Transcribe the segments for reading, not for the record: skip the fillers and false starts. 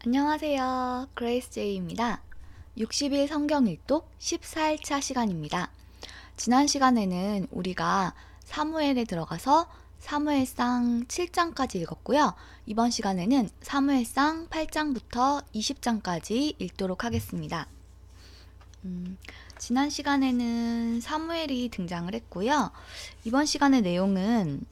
안녕하세요. 그레이스 제이입니다. 60일 성경 읽독 14일차 시간입니다. 지난 시간에는 우리가 사무엘에 들어가서 사무엘상 7장까지 읽었고요. 이번 시간에는 사무엘상 8장부터 20장까지 읽도록 하겠습니다. 지난 시간에는 사무엘이 등장을 했고요. 이번 시간의 내용은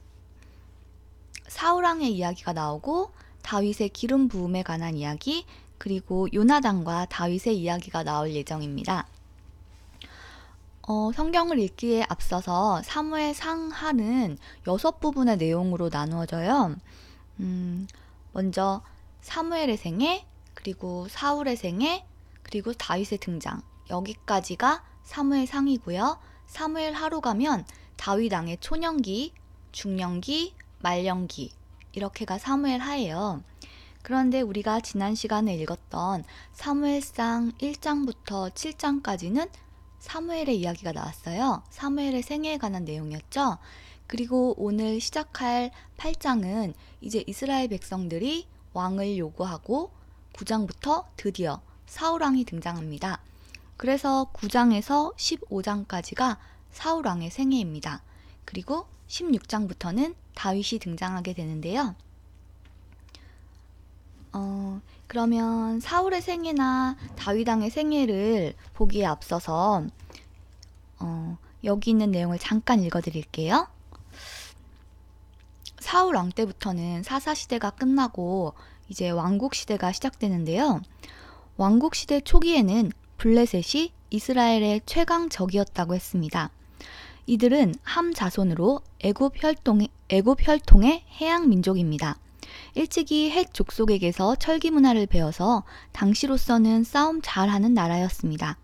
사울왕의 이야기가 나오고 다윗의 기름 부음에 관한 이야기, 그리고 요나단과 다윗의 이야기가 나올 예정입니다. 성경을 읽기에 앞서서 사무엘 상하는 6부분의 내용으로 나누어져요. 먼저 사무엘의 생애, 그리고 사울의 생애, 그리고 다윗의 등장, 여기까지가 사무엘 상이고요. 사무엘 하로 가면 다윗 왕의 초년기, 중년기, 말년기, 이렇게가 사무엘 하예요. 그런데 우리가 지난 시간에 읽었던 사무엘상 1장부터 7장까지는 사무엘의 이야기가 나왔어요. 사무엘의 생애에 관한 내용이었죠. 그리고 오늘 시작할 8장은 이제 이스라엘 백성들이 왕을 요구하고 9장부터 드디어 사울왕이 등장합니다. 그래서 9장에서 15장까지가 사울왕의 생애입니다. 그리고 16장부터는 다윗이 등장하게 되는데요. 그러면 사울의 생애나 다윗 왕의 생애를 보기에 앞서서 여기 있는 내용을 잠깐 읽어드릴게요. 사울 왕 때부터는 사사시대가 끝나고 이제 왕국시대가 시작되는데요. 왕국시대 초기에는 블레셋이 이스라엘의 최강적이었다고 했습니다. 이들은 함 자손으로 애굽 혈통의 해양 민족입니다. 일찍이 헷 족속에게서 철기 문화를 배워서 당시로서는 싸움 잘하는 나라였습니다.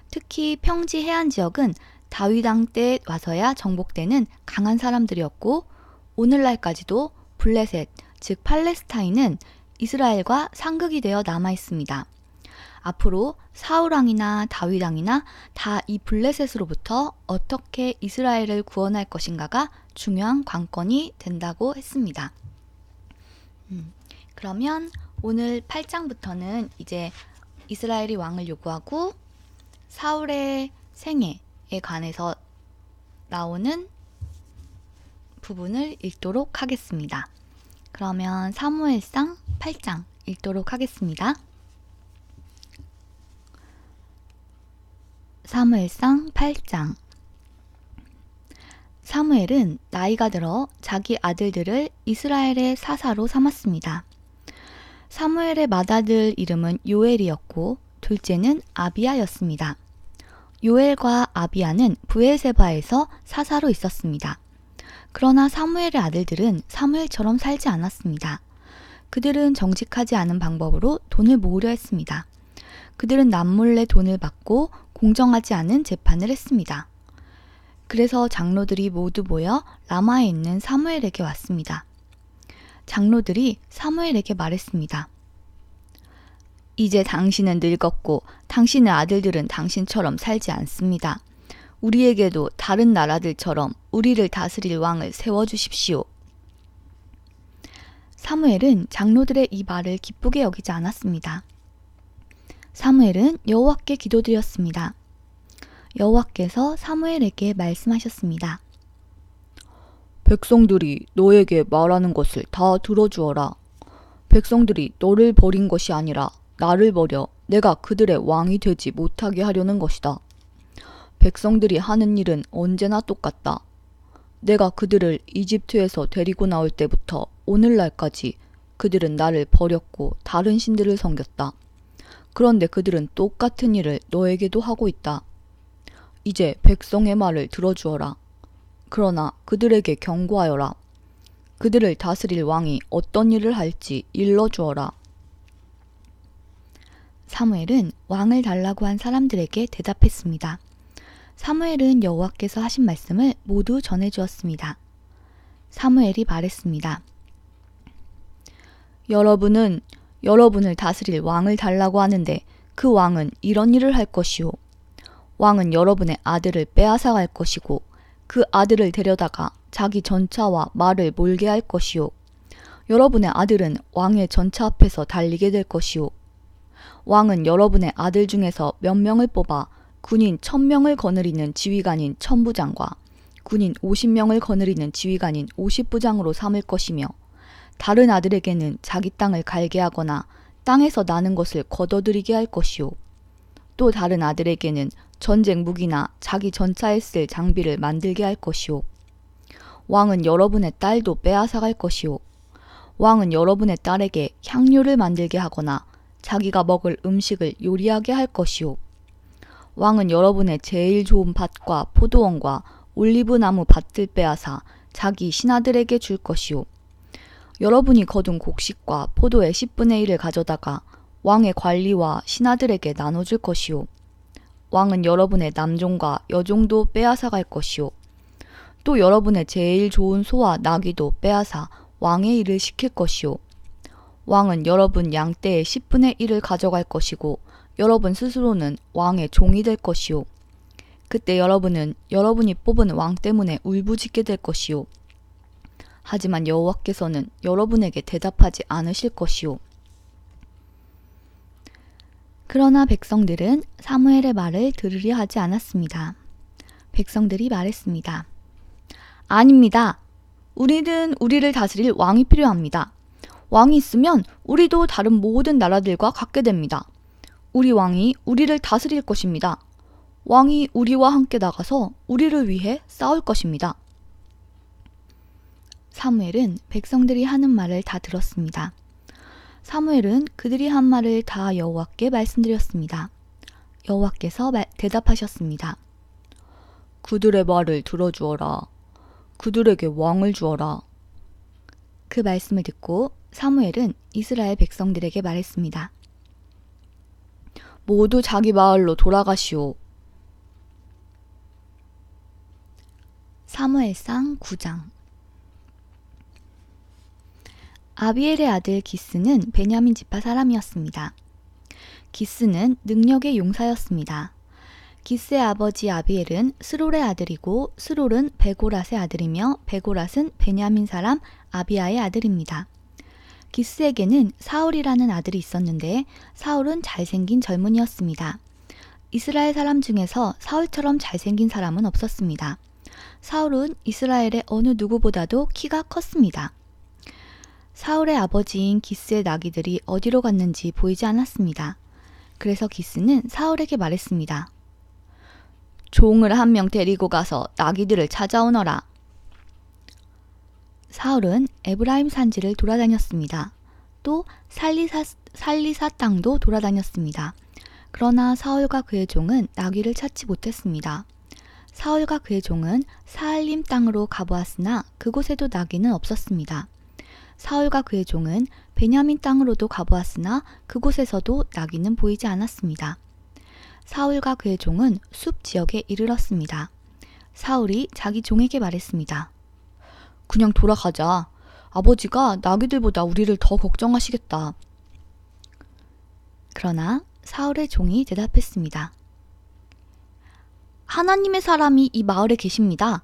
특히 평지 해안 지역은 다윗 왕 때 와서야 정복되는 강한 사람들이었고, 오늘날까지도 블레셋, 즉 팔레스타인은 이스라엘과 상극이 되어 남아 있습니다. 앞으로 사울 왕이나 다윗 왕이나 다 이 블레셋으로부터 어떻게 이스라엘을 구원할 것인가가 중요한 관건이 된다고 했습니다. 그러면 오늘 8장부터는 이제 이스라엘이 왕을 요구하고 사울의 생애에 관해서 나오는 부분을 읽도록 하겠습니다. 그러면 사무엘상 8장 읽도록 하겠습니다. 사무엘상 8장. 사무엘은 나이가 들어 자기 아들들을 이스라엘의 사사로 삼았습니다. 사무엘의 맏아들 이름은 요엘이었고 둘째는 아비야였습니다. 요엘과 아비야는 브엘세바에서 사사로 있었습니다. 그러나 사무엘의 아들들은 사무엘처럼 살지 않았습니다. 그들은 정직하지 않은 방법으로 돈을 모으려 했습니다. 그들은 남몰래 돈을 받고 공정하지 않은 재판을 했습니다. 그래서 장로들이 모두 모여 라마에 있는 사무엘에게 왔습니다. 장로들이 사무엘에게 말했습니다. 이제 당신은 늙었고 당신의 아들들은 당신처럼 살지 않습니다. 우리에게도 다른 나라들처럼 우리를 다스릴 왕을 세워주십시오. 사무엘은 장로들의 이 말을 기쁘게 여기지 않았습니다. 사무엘은 여호와께 기도드렸습니다. 여호와께서 사무엘에게 말씀하셨습니다. 백성들이 너에게 말하는 것을 다 들어주어라. 백성들이 너를 버린 것이 아니라 나를 버려 내가 그들의 왕이 되지 못하게 하려는 것이다. 백성들이 하는 일은 언제나 똑같다. 내가 그들을 이집트에서 데리고 나올 때부터 오늘날까지 그들은 나를 버렸고 다른 신들을 섬겼다. 그런데 그들은 똑같은 일을 너에게도 하고 있다. 이제 백성의 말을 들어주어라. 그러나 그들에게 경고하여라. 그들을 다스릴 왕이 어떤 일을 할지 일러주어라. 사무엘은 왕을 달라고 한 사람들에게 대답했습니다. 사무엘은 여호와께서 하신 말씀을 모두 전해주었습니다. 사무엘이 말했습니다. 여러분을 다스릴 왕을 달라고 하는데 그 왕은 이런 일을 할 것이요. 왕은 여러분의 아들을 빼앗아 갈 것이고 그 아들을 데려다가 자기 전차와 말을 몰게 할 것이요. 여러분의 아들은 왕의 전차 앞에서 달리게 될 것이오. 왕은 여러분의 아들 중에서 몇 명을 뽑아 군인 1000명을 거느리는 지휘관인 1000부장과 군인 50명을 거느리는 지휘관인 50부장으로 삼을 것이며 다른 아들에게는 자기 땅을 갈게 하거나 땅에서 나는 것을 거둬들이게 할 것이오. 또 다른 아들에게는 전쟁 무기나 자기 전차에 쓸 장비를 만들게 할 것이오. 왕은 여러분의 딸도 빼앗아갈 것이오. 왕은 여러분의 딸에게 향료를 만들게 하거나 자기가 먹을 음식을 요리하게 할 것이오. 왕은 여러분의 제일 좋은 밭과 포도원과 올리브나무 밭을 빼앗아 자기 신하들에게 줄 것이오. 여러분이 거둔 곡식과 포도의 10분의 1을 가져다가 왕의 관리와 신하들에게 나눠줄 것이오. 왕은 여러분의 남종과 여종도 빼앗아갈 것이오. 또 여러분의 제일 좋은 소와 나귀도 빼앗아 왕의 일을 시킬 것이오. 왕은 여러분 양떼의 10분의 1을 가져갈 것이고 여러분 스스로는 왕의 종이 될 것이오. 그때 여러분은 여러분이 뽑은 왕 때문에 울부짖게 될 것이오. 하지만 여호와께서는 여러분에게 대답하지 않으실 것이오. 그러나 백성들은 사무엘의 말을 들으려 하지 않았습니다. 백성들이 말했습니다. 아닙니다. 우리는 우리를 다스릴 왕이 필요합니다. 왕이 있으면 우리도 다른 모든 나라들과 같게 됩니다. 우리 왕이 우리를 다스릴 것입니다. 왕이 우리와 함께 나가서 우리를 위해 싸울 것입니다. 사무엘은 백성들이 하는 말을 다 들었습니다. 사무엘은 그들이 한 말을 다 여호와께 말씀드렸습니다. 여호와께서 대답하셨습니다. 그들의 말을 들어주어라. 그들에게 왕을 주어라. 그 말씀을 듣고 사무엘은 이스라엘 백성들에게 말했습니다. 모두 자기 마을로 돌아가시오. 사무엘상 9장. 아비엘의 아들 기스는 베냐민 지파 사람이었습니다. 기스는 능력의 용사였습니다. 기스의 아버지 아비엘은 스롤의 아들이고 스롤은 베고랏의 아들이며 베고랏은 베냐민 사람 아비아의 아들입니다. 기스에게는 사울이라는 아들이 있었는데 사울은 잘생긴 젊은이였습니다. 이스라엘 사람 중에서 사울처럼 잘생긴 사람은 없었습니다. 사울은 이스라엘의 어느 누구보다도 키가 컸습니다. 사울의 아버지인 기스의 나귀들이 어디로 갔는지 보이지 않았습니다. 그래서 기스는 사울에게 말했습니다. 종을 한 명 데리고 가서 나귀들을 찾아오너라. 사울은 에브라임 산지를 돌아다녔습니다. 또 살리사 땅도 돌아다녔습니다. 그러나 사울과 그의 종은 나귀를 찾지 못했습니다. 사울과 그의 종은 사알림 땅으로 가보았으나 그곳에도 나귀는 없었습니다. 사울과 그의 종은 베냐민 땅으로도 가보았으나 그곳에서도 나귀는 보이지 않았습니다. 사울과 그의 종은 숲 지역에 이르렀습니다. 사울이 자기 종에게 말했습니다. 그냥 돌아가자. 아버지가 나귀들보다 우리를 더 걱정하시겠다. 그러나 사울의 종이 대답했습니다. 하나님의 사람이 이 마을에 계십니다.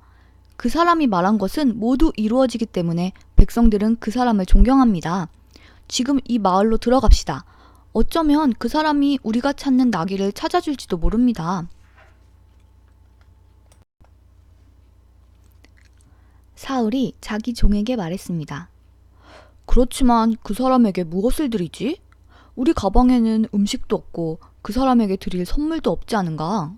그 사람이 말한 것은 모두 이루어지기 때문에 백성들은 그 사람을 존경합니다. 지금 이 마을로 들어갑시다. 어쩌면 그 사람이 우리가 찾는 나귀를 찾아줄지도 모릅니다. 사울이 자기 종에게 말했습니다. 그렇지만 그 사람에게 무엇을 드리지? 우리 가방에는 음식도 없고 그 사람에게 드릴 선물도 없지 않은가?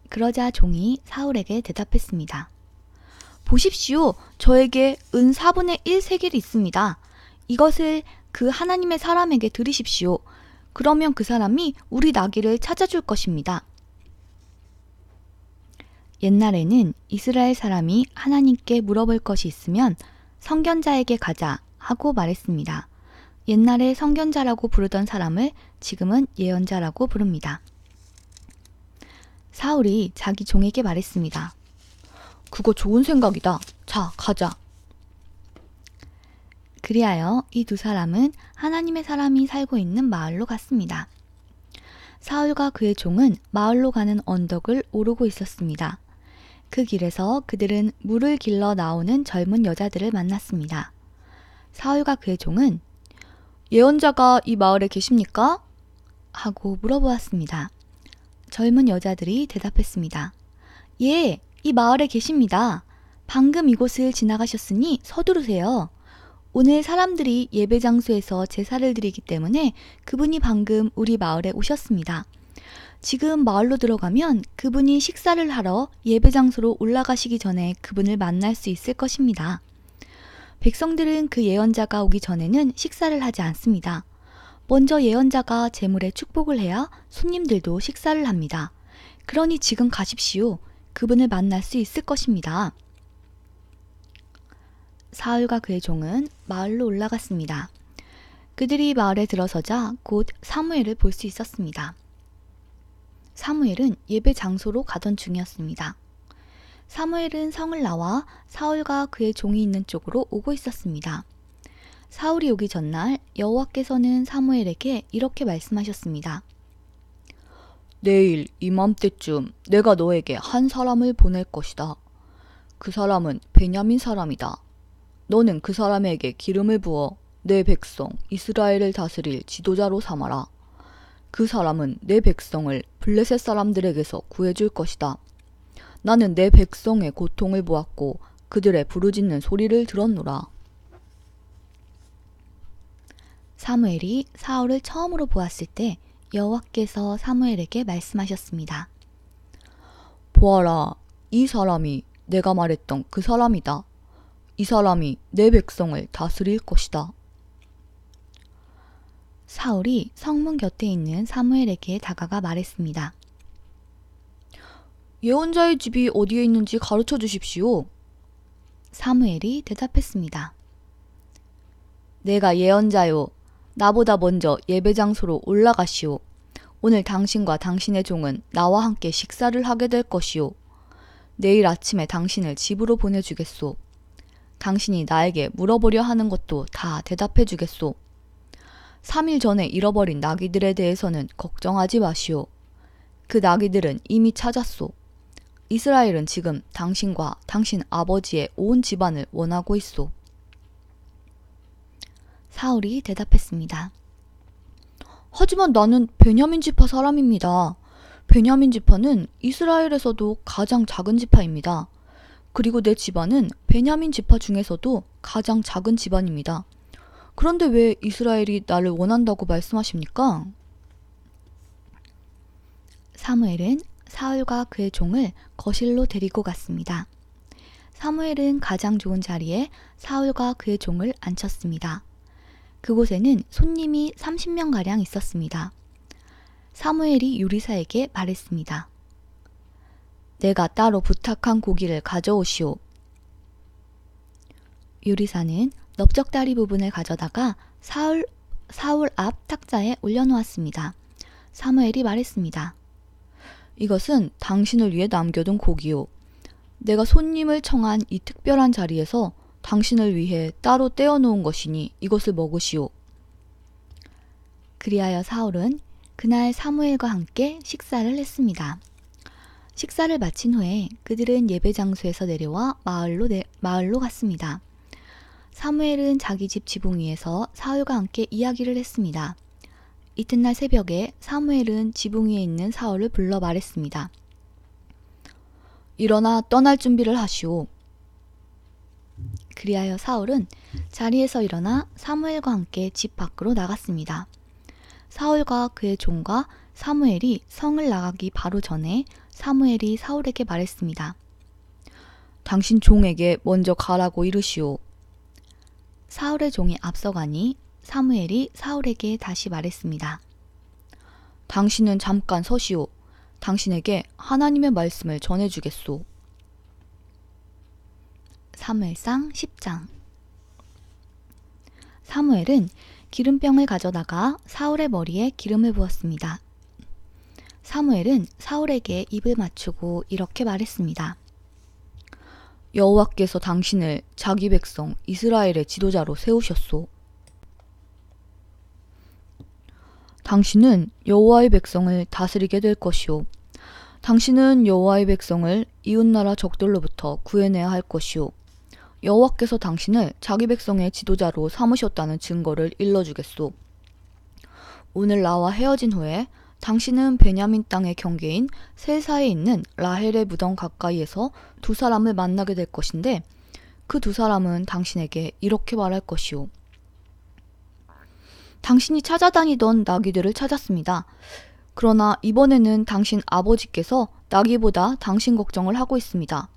그러자 종이 사울에게 대답했습니다. 보십시오. 저에게 은 4분의 1 세겔이 있습니다. 이것을 그 하나님의 사람에게 드리십시오. 그러면 그 사람이 우리 나귀를 찾아줄 것입니다. 옛날에는 이스라엘 사람이 하나님께 물어볼 것이 있으면 선견자에게 가자 하고 말했습니다. 옛날에 선견자라고 부르던 사람을 지금은 예언자라고 부릅니다. 사울이 자기 종에게 말했습니다. 그거 좋은 생각이다. 자, 가자. 그리하여 이 두 사람은 하나님의 사람이 살고 있는 마을로 갔습니다. 사울과 그의 종은 마을로 가는 언덕을 오르고 있었습니다. 그 길에서 그들은 물을 길러 나오는 젊은 여자들을 만났습니다. 사울과 그의 종은 예언자가 이 마을에 계십니까? 하고 물어보았습니다. 젊은 여자들이 대답했습니다. 예, 이 마을에 계십니다. 방금 이곳을 지나가셨으니 서두르세요. 오늘 사람들이 예배 장소에서 제사를 드리기 때문에 그분이 방금 우리 마을에 오셨습니다. 지금 마을로 들어가면 그분이 식사를 하러 예배 장소로 올라가시기 전에 그분을 만날 수 있을 것입니다. 백성들은 그 예언자가 오기 전에는 식사를 하지 않습니다. 먼저 예언자가 제물에 축복을 해야 손님들도 식사를 합니다. 그러니 지금 가십시오. 그분을 만날 수 있을 것입니다. 사울과 그의 종은 마을로 올라갔습니다. 그들이 마을에 들어서자 곧 사무엘을 볼 수 있었습니다. 사무엘은 예배 장소로 가던 중이었습니다. 사무엘은 성을 나와 사울과 그의 종이 있는 쪽으로 오고 있었습니다. 사울이 오기 전날 여호와께서는 사무엘에게 이렇게 말씀하셨습니다. 내일 이맘때쯤 내가 너에게 한 사람을 보낼 것이다. 그 사람은 베냐민 사람이다. 너는 그 사람에게 기름을 부어 내 백성 이스라엘을 다스릴 지도자로 삼아라. 그 사람은 내 백성을 블레셋 사람들에게서 구해줄 것이다. 나는 내 백성의 고통을 보았고 그들의 부르짖는 소리를 들었노라. 사무엘이 사울을 처음으로 보았을 때 여호와께서 사무엘에게 말씀하셨습니다. 보아라, 이 사람이 내가 말했던 그 사람이다. 이 사람이 내 백성을 다스릴 것이다. 사울이 성문 곁에 있는 사무엘에게 다가가 말했습니다. 예언자의 집이 어디에 있는지 가르쳐 주십시오. 사무엘이 대답했습니다. 내가 예언자요. 나보다 먼저 예배 장소로 올라가시오. 오늘 당신과 당신의 종은 나와 함께 식사를 하게 될 것이오. 내일 아침에 당신을 집으로 보내주겠소. 당신이 나에게 물어보려 하는 것도 다 대답해 주겠소. 3일 전에 잃어버린 나귀들에 대해서는 걱정하지 마시오. 그 나귀들은 이미 찾았소. 이스라엘은 지금 당신과 당신 아버지의 온 집안을 원하고 있소. 사울이 대답했습니다. 하지만 나는 베냐민 지파 사람입니다. 베냐민 지파는 이스라엘에서도 가장 작은 지파입니다. 그리고 내 집안은 베냐민 지파 중에서도 가장 작은 집안입니다. 그런데 왜 이스라엘이 나를 원한다고 말씀하십니까? 사무엘은 사울과 그의 종을 거실로 데리고 갔습니다. 사무엘은 가장 좋은 자리에 사울과 그의 종을 앉혔습니다. 그곳에는 손님이 30명가량 있었습니다. 사무엘이 요리사에게 말했습니다. 내가 따로 부탁한 고기를 가져오시오. 요리사는 넓적다리 부분을 가져다가 사울 앞 탁자에 올려놓았습니다. 사무엘이 말했습니다. 이것은 당신을 위해 남겨둔 고기요. 내가 손님을 청한 이 특별한 자리에서 당신을 위해 따로 떼어놓은 것이니 이것을 먹으시오. 그리하여 사울은 그날 사무엘과 함께 식사를 했습니다. 식사를 마친 후에 그들은 예배 장소에서 내려와 마을로 갔습니다. 사무엘은 자기 집 지붕 위에서 사울과 함께 이야기를 했습니다. 이튿날 새벽에 사무엘은 지붕 위에 있는 사울을 불러 말했습니다. 일어나 떠날 준비를 하시오. 그리하여 사울은 자리에서 일어나 사무엘과 함께 집 밖으로 나갔습니다. 사울과 그의 종과 사무엘이 성을 나가기 바로 전에 사무엘이 사울에게 말했습니다. 당신 종에게 먼저 가라고 이르시오. 사울의 종이 앞서가니 사무엘이 사울에게 다시 말했습니다. 당신은 잠깐 서시오. 당신에게 하나님의 말씀을 전해주겠소. 사무엘상 10장. 사무엘은 기름병을 가져다가 사울의 머리에 기름을 부었습니다. 사무엘은 사울에게 입을 맞추고 이렇게 말했습니다. 여호와께서 당신을 자기 백성 이스라엘의 지도자로 세우셨소. 당신은 여호와의 백성을 다스리게 될 것이오. 당신은 여호와의 백성을 이웃나라 적들로부터 구해내야 할 것이오. 여호와께서 당신을 자기 백성의 지도자로 삼으셨다는 증거를 일러주겠소. 오늘 나와 헤어진 후에 당신은 베냐민 땅의 경계인 셀사에 있는 라헬의 무덤 가까이에서 두 사람을 만나게 될 것인데 그 두 사람은 당신에게 이렇게 말할 것이오. 당신이 찾아다니던 나귀들을 찾았습니다. 그러나 이번에는 당신 아버지께서 나귀보다 당신 걱정을 하고 있습니다.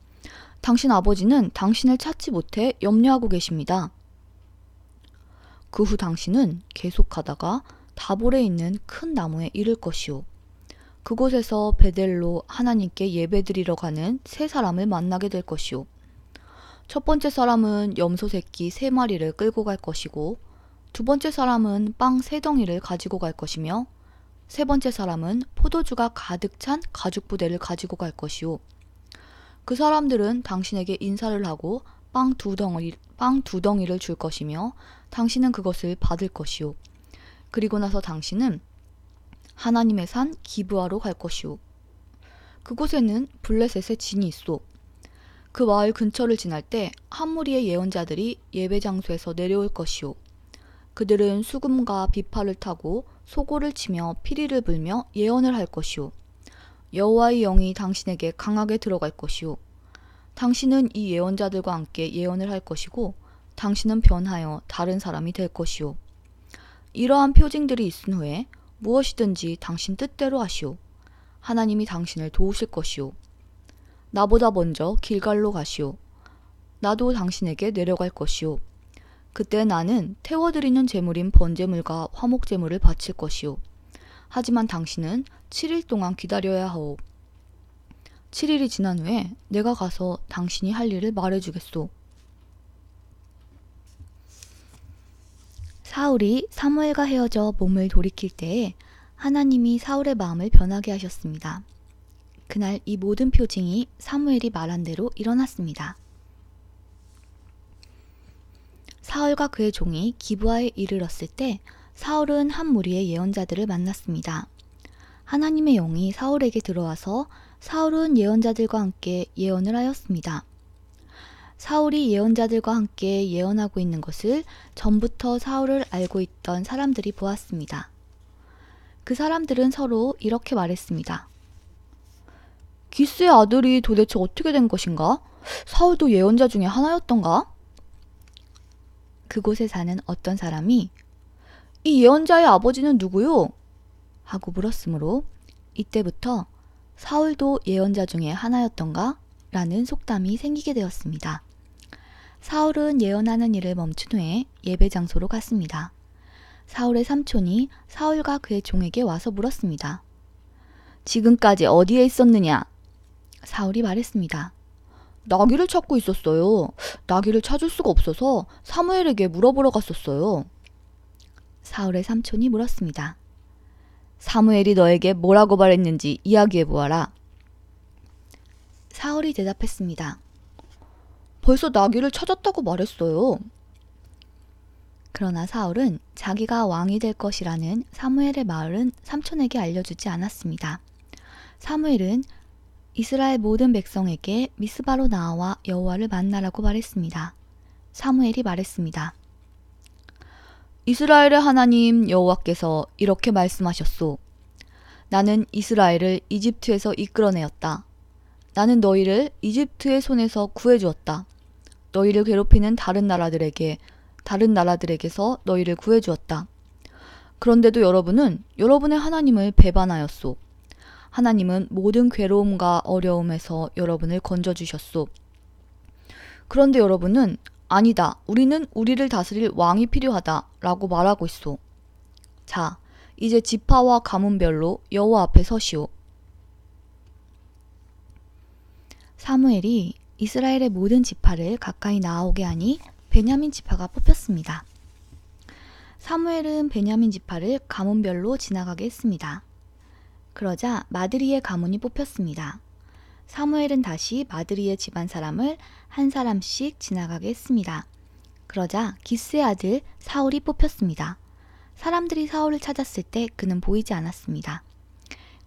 당신 아버지는 당신을 찾지 못해 염려하고 계십니다. 그 후 당신은 계속하다가 다볼에 있는 큰 나무에 이를 것이오. 그곳에서 베델로 하나님께 예배드리러 가는 세 사람을 만나게 될 것이오. 첫 번째 사람은 염소 새끼 3마리를 끌고 갈 것이고, 두 번째 사람은 빵 3덩이를 가지고 갈 것이며, 세 번째 사람은 포도주가 가득 찬 가죽 부대를 가지고 갈 것이오. 그 사람들은 당신에게 인사를 하고 빵 두 덩이를 줄 것이며 당신은 그것을 받을 것이오. 그리고 나서 당신은 하나님의 산 기브아로 갈 것이오. 그곳에는 블레셋의 진이 있소. 그 마을 근처를 지날 때 한 무리의 예언자들이 예배 장소에서 내려올 것이오. 그들은 수금과 비파를 타고 소고를 치며 피리를 불며 예언을 할 것이오. 여호와의 영이 당신에게 강하게 들어갈 것이오. 당신은 이 예언자들과 함께 예언을 할 것이고 당신은 변하여 다른 사람이 될 것이오. 이러한 표징들이 있은 후에 무엇이든지 당신 뜻대로 하시오. 하나님이 당신을 도우실 것이오. 나보다 먼저 길갈로 가시오. 나도 당신에게 내려갈 것이오. 그때 나는 태워드리는 제물인 번제물과 화목제물을 바칠 것이오. 하지만 당신은 7일 동안 기다려야 하오. 7일이 지난 후에 내가 가서 당신이 할 일을 말해주겠소. 사울이 사무엘과 헤어져 몸을 돌이킬 때에 하나님이 사울의 마음을 변하게 하셨습니다. 그날 이 모든 표징이 사무엘이 말한 대로 일어났습니다. 사울과 그의 종이 기브아에 이르렀을 때 사울은 한 무리의 예언자들을 만났습니다. 하나님의 영이 사울에게 들어와서 사울은 예언자들과 함께 예언을 하였습니다. 사울이 예언자들과 함께 예언하고 있는 것을 전부터 사울을 알고 있던 사람들이 보았습니다. 그 사람들은 서로 이렇게 말했습니다. 기스의 아들이 도대체 어떻게 된 것인가? 사울도 예언자 중에 하나였던가? 그곳에 사는 어떤 사람이 이 예언자의 아버지는 누구요? 하고 물었으므로 이때부터 사울도 예언자 중에 하나였던가? 라는 속담이 생기게 되었습니다. 사울은 예언하는 일을 멈춘 후에 예배 장소로 갔습니다. 사울의 삼촌이 사울과 그의 종에게 와서 물었습니다. 지금까지 어디에 있었느냐? 사울이 말했습니다. 나귀를 찾고 있었어요. 나귀를 찾을 수가 없어서 사무엘에게 물어보러 갔었어요. 사울의 삼촌이 물었습니다. 사무엘이 너에게 뭐라고 말했는지 이야기해보아라. 사울이 대답했습니다. 벌써 나귀를 찾았다고 말했어요. 그러나 사울은 자기가 왕이 될 것이라는 사무엘의 말은 삼촌에게 알려주지 않았습니다. 사무엘은 이스라엘 모든 백성에게 미스바로 나와 여호와를 만나라고 말했습니다. 사무엘이 말했습니다. 이스라엘의 하나님 여호와께서 이렇게 말씀하셨소. 나는 이스라엘을 이집트에서 이끌어내었다. 나는 너희를 이집트의 손에서 구해주었다. 너희를 괴롭히는 다른 나라들에게서 너희를 구해주었다. 그런데도 여러분은 여러분의 하나님을 배반하였소. 하나님은 모든 괴로움과 어려움에서 여러분을 건져주셨소. 그런데 여러분은 아니다. 우리는 우리를 다스릴 왕이 필요하다. 라고 말하고 있소. 자, 이제 지파와 가문별로 여호와 앞에 서시오. 사무엘이 이스라엘의 모든 지파를 가까이 나오게 하니 베냐민 지파가 뽑혔습니다. 사무엘은 베냐민 지파를 가문별로 지나가게 했습니다. 그러자 마드리의 가문이 뽑혔습니다. 사무엘은 다시 마드리의 집안 사람을 한 사람씩 지나가게 했습니다. 그러자 기스의 아들 사울이 뽑혔습니다. 사람들이 사울을 찾았을 때 그는 보이지 않았습니다.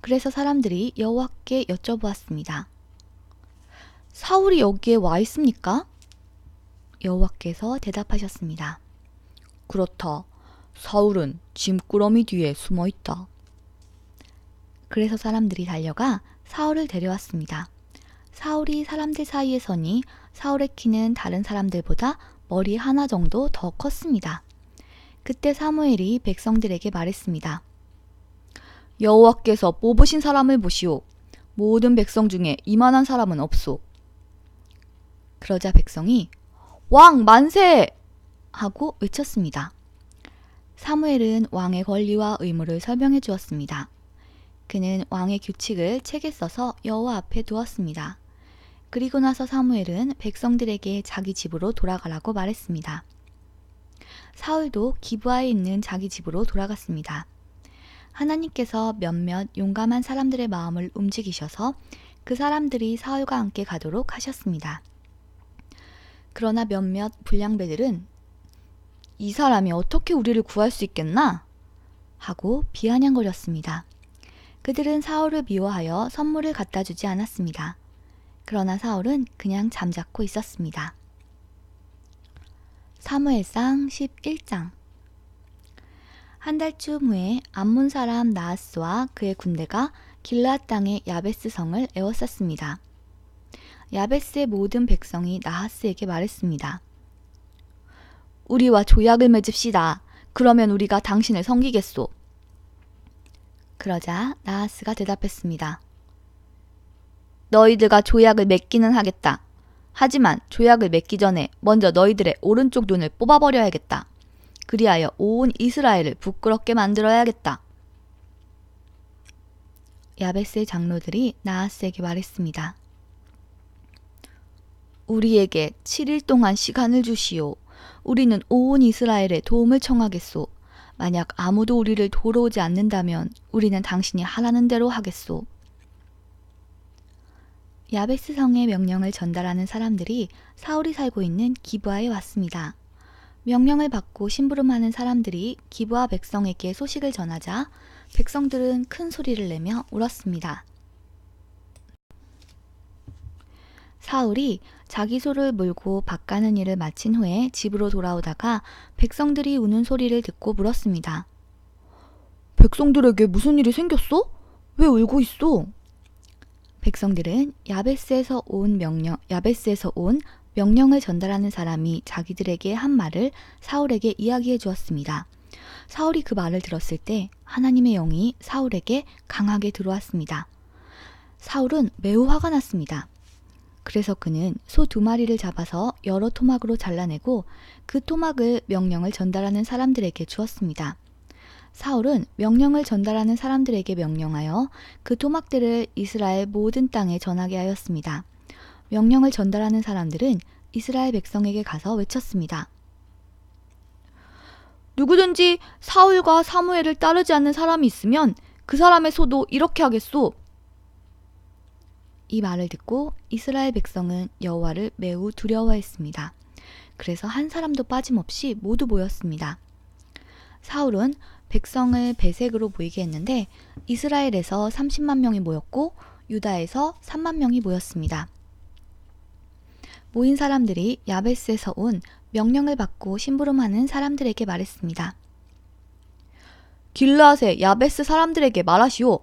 그래서 사람들이 여호와께 여쭤보았습니다. 사울이 여기에 와 있습니까? 여호와께서 대답하셨습니다. 그렇다. 사울은 짐꾸러미 뒤에 숨어 있다. 그래서 사람들이 달려가 사울을 데려왔습니다. 사울이 사람들 사이에 서니 사울의 키는 다른 사람들보다 머리 하나 정도 더 컸습니다. 그때 사무엘이 백성들에게 말했습니다. 여호와께서 뽑으신 사람을 보시오. 모든 백성 중에 이만한 사람은 없소. 그러자 백성이 왕 만세! 하고 외쳤습니다. 사무엘은 왕의 권리와 의무를 설명해 주었습니다. 그는 왕의 규칙을 책에 써서 여호와 앞에 두었습니다. 그리고 나서 사무엘은 백성들에게 자기 집으로 돌아가라고 말했습니다. 사울도 기브아에 있는 자기 집으로 돌아갔습니다. 하나님께서 몇몇 용감한 사람들의 마음을 움직이셔서 그 사람들이 사울과 함께 가도록 하셨습니다. 그러나 몇몇 불량배들은 이 사람이 어떻게 우리를 구할 수 있겠나? 하고 비아냥거렸습니다. 그들은 사울을 미워하여 선물을 갖다 주지 않았습니다. 그러나 사울은 그냥 잠자코 있었습니다. 사무엘상 11장. 한 달쯤 후에 암몬 사람 나하스와 그의 군대가 길르앗 땅의 야베스 성을 에워쌌습니다. 야베스의 모든 백성이 나하스에게 말했습니다. 우리와 조약을 맺읍시다. 그러면 우리가 당신을 섬기겠소. 그러자 나하스가 대답했습니다. 너희들과 조약을 맺기는 하겠다. 하지만 조약을 맺기 전에 먼저 너희들의 오른쪽 눈을 뽑아버려야겠다. 그리하여 온 이스라엘을 부끄럽게 만들어야겠다. 야베스의 장로들이 나하스에게 말했습니다. 우리에게 7일 동안 시간을 주시오. 우리는 온 이스라엘의 도움을 청하겠소. 만약 아무도 우리를 도로 오지 않는다면 우리는 당신이 하라는 대로 하겠소. 야베스 성의 명령을 전달하는 사람들이 사울이 살고 있는 기브아에 왔습니다. 명령을 받고 심부름하는 사람들이 기브아 백성에게 소식을 전하자 백성들은 큰 소리를 내며 울었습니다. 사울이 자기 소를 몰고 밭 가는 일을 마친 후에 집으로 돌아오다가 백성들이 우는 소리를 듣고 물었습니다. 백성들에게 무슨 일이 생겼어? 왜 울고 있어? 백성들은 야베스에서 온 명령을 전달하는 사람이 자기들에게 한 말을 사울에게 이야기해 주었습니다. 사울이 그 말을 들었을 때 하나님의 영이 사울에게 강하게 들어왔습니다. 사울은 매우 화가 났습니다. 그래서 그는 소 2마리를 잡아서 여러 토막으로 잘라내고 그 토막을 명령을 전달하는 사람들에게 주었습니다. 사울은 명령을 전달하는 사람들에게 명령하여 그 토막들을 이스라엘 모든 땅에 전하게 하였습니다. 명령을 전달하는 사람들은 이스라엘 백성에게 가서 외쳤습니다. 누구든지 사울과 사무엘을 따르지 않는 사람이 있으면 그 사람의 소도 이렇게 하겠소. 이 말을 듣고 이스라엘 백성은 여호와를 매우 두려워했습니다. 그래서 한 사람도 빠짐없이 모두 모였습니다. 사울은 백성을 배색으로 모이게 했는데 이스라엘에서 30만 명이 모였고 유다에서 3만 명이 모였습니다. 모인 사람들이 야베스에서 온 명령을 받고 심부름하는 사람들에게 말했습니다. 길르앗의 야베스 사람들에게 말하시오.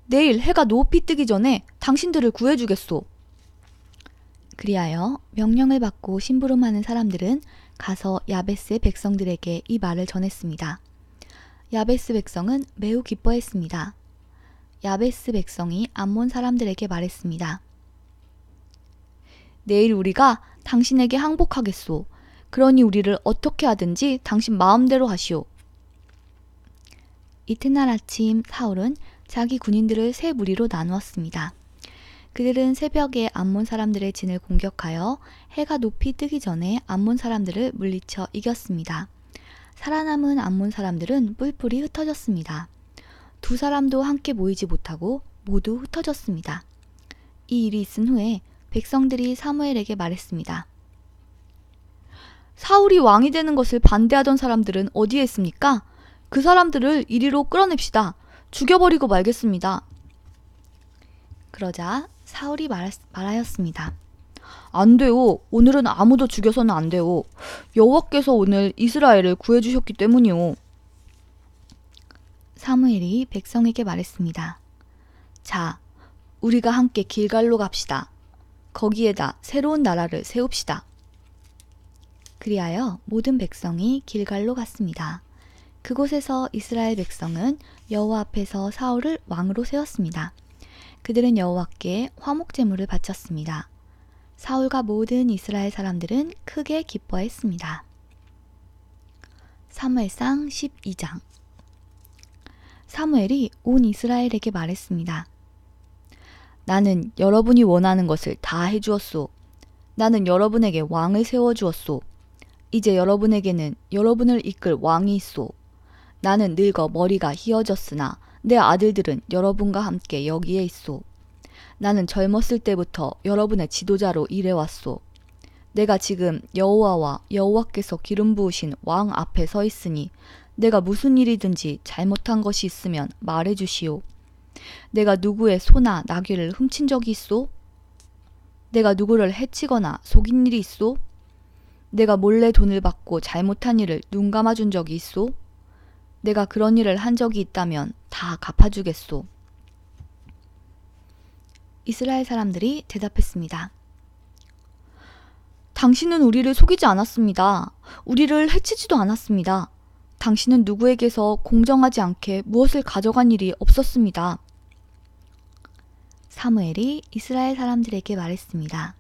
내일 해가 높이 뜨기 전에 당신들을 구해주겠소. 그리하여 명령을 받고 심부름하는 사람들은 가서 야베스의 백성들에게 이 말을 전했습니다. 야베스 백성은 매우 기뻐했습니다. 야베스 백성이 암몬 사람들에게 말했습니다. 내일 우리가 당신에게 항복하겠소. 그러니 우리를 어떻게 하든지 당신 마음대로 하시오. 이튿날 아침 사울은 자기 군인들을 세 무리로 나누었습니다. 그들은 새벽에 암몬 사람들의 진을 공격하여 해가 높이 뜨기 전에 암몬 사람들을 물리쳐 이겼습니다. 살아남은 암몬 사람들은 뿔뿔이 흩어졌습니다. 두 사람도 함께 모이지 못하고 모두 흩어졌습니다. 이 일이 있은 후에 백성들이 사무엘에게 말했습니다. 사울이 왕이 되는 것을 반대하던 사람들은 어디에 있습니까? 그 사람들을 이리로 끌어냅시다. 죽여버리고 말겠습니다. 그러자 사울이 말하였습니다. 안 돼요. 오늘은 아무도 죽여서는 안 돼요. 여호와께서 오늘 이스라엘을 구해주셨기 때문이요. 사무엘이 백성에게 말했습니다. 자, 우리가 함께 길갈로 갑시다. 거기에다 새로운 나라를 세웁시다. 그리하여 모든 백성이 길갈로 갔습니다. 그곳에서 이스라엘 백성은 여호와 앞에서 사울을 왕으로 세웠습니다. 그들은 여호와께 화목 제물을 바쳤습니다. 사울과 모든 이스라엘 사람들은 크게 기뻐했습니다. 사무엘상 12장. 사무엘이 온 이스라엘에게 말했습니다. 나는 여러분이 원하는 것을 다 해주었소. 나는 여러분에게 왕을 세워주었소. 이제 여러분에게는 여러분을 이끌 왕이 있소. 나는 늙어 머리가 희어졌으나 내 아들들은 여러분과 함께 여기에 있소. 나는 젊었을 때부터 여러분의 지도자로 일해왔소. 내가 지금 여호와와 여호와께서 기름 부으신 왕 앞에 서 있으니 내가 무슨 일이든지 잘못한 것이 있으면 말해주시오. 내가 누구의 소나 나귀를 훔친 적이 있소? 내가 누구를 해치거나 속인 일이 있소? 내가 몰래 돈을 받고 잘못한 일을 눈 감아준 적이 있소? 내가 그런 일을 한 적이 있다면 다 갚아주겠소. 이스라엘 사람들이 대답했습니다. 당신은 우리를 속이지 않았습니다. 우리를 해치지도 않았습니다. 당신은 누구에게서 공정하지 않게 무엇을 가져간 일이 없었습니다. 사무엘이 이스라엘 사람들에게 말했습니다.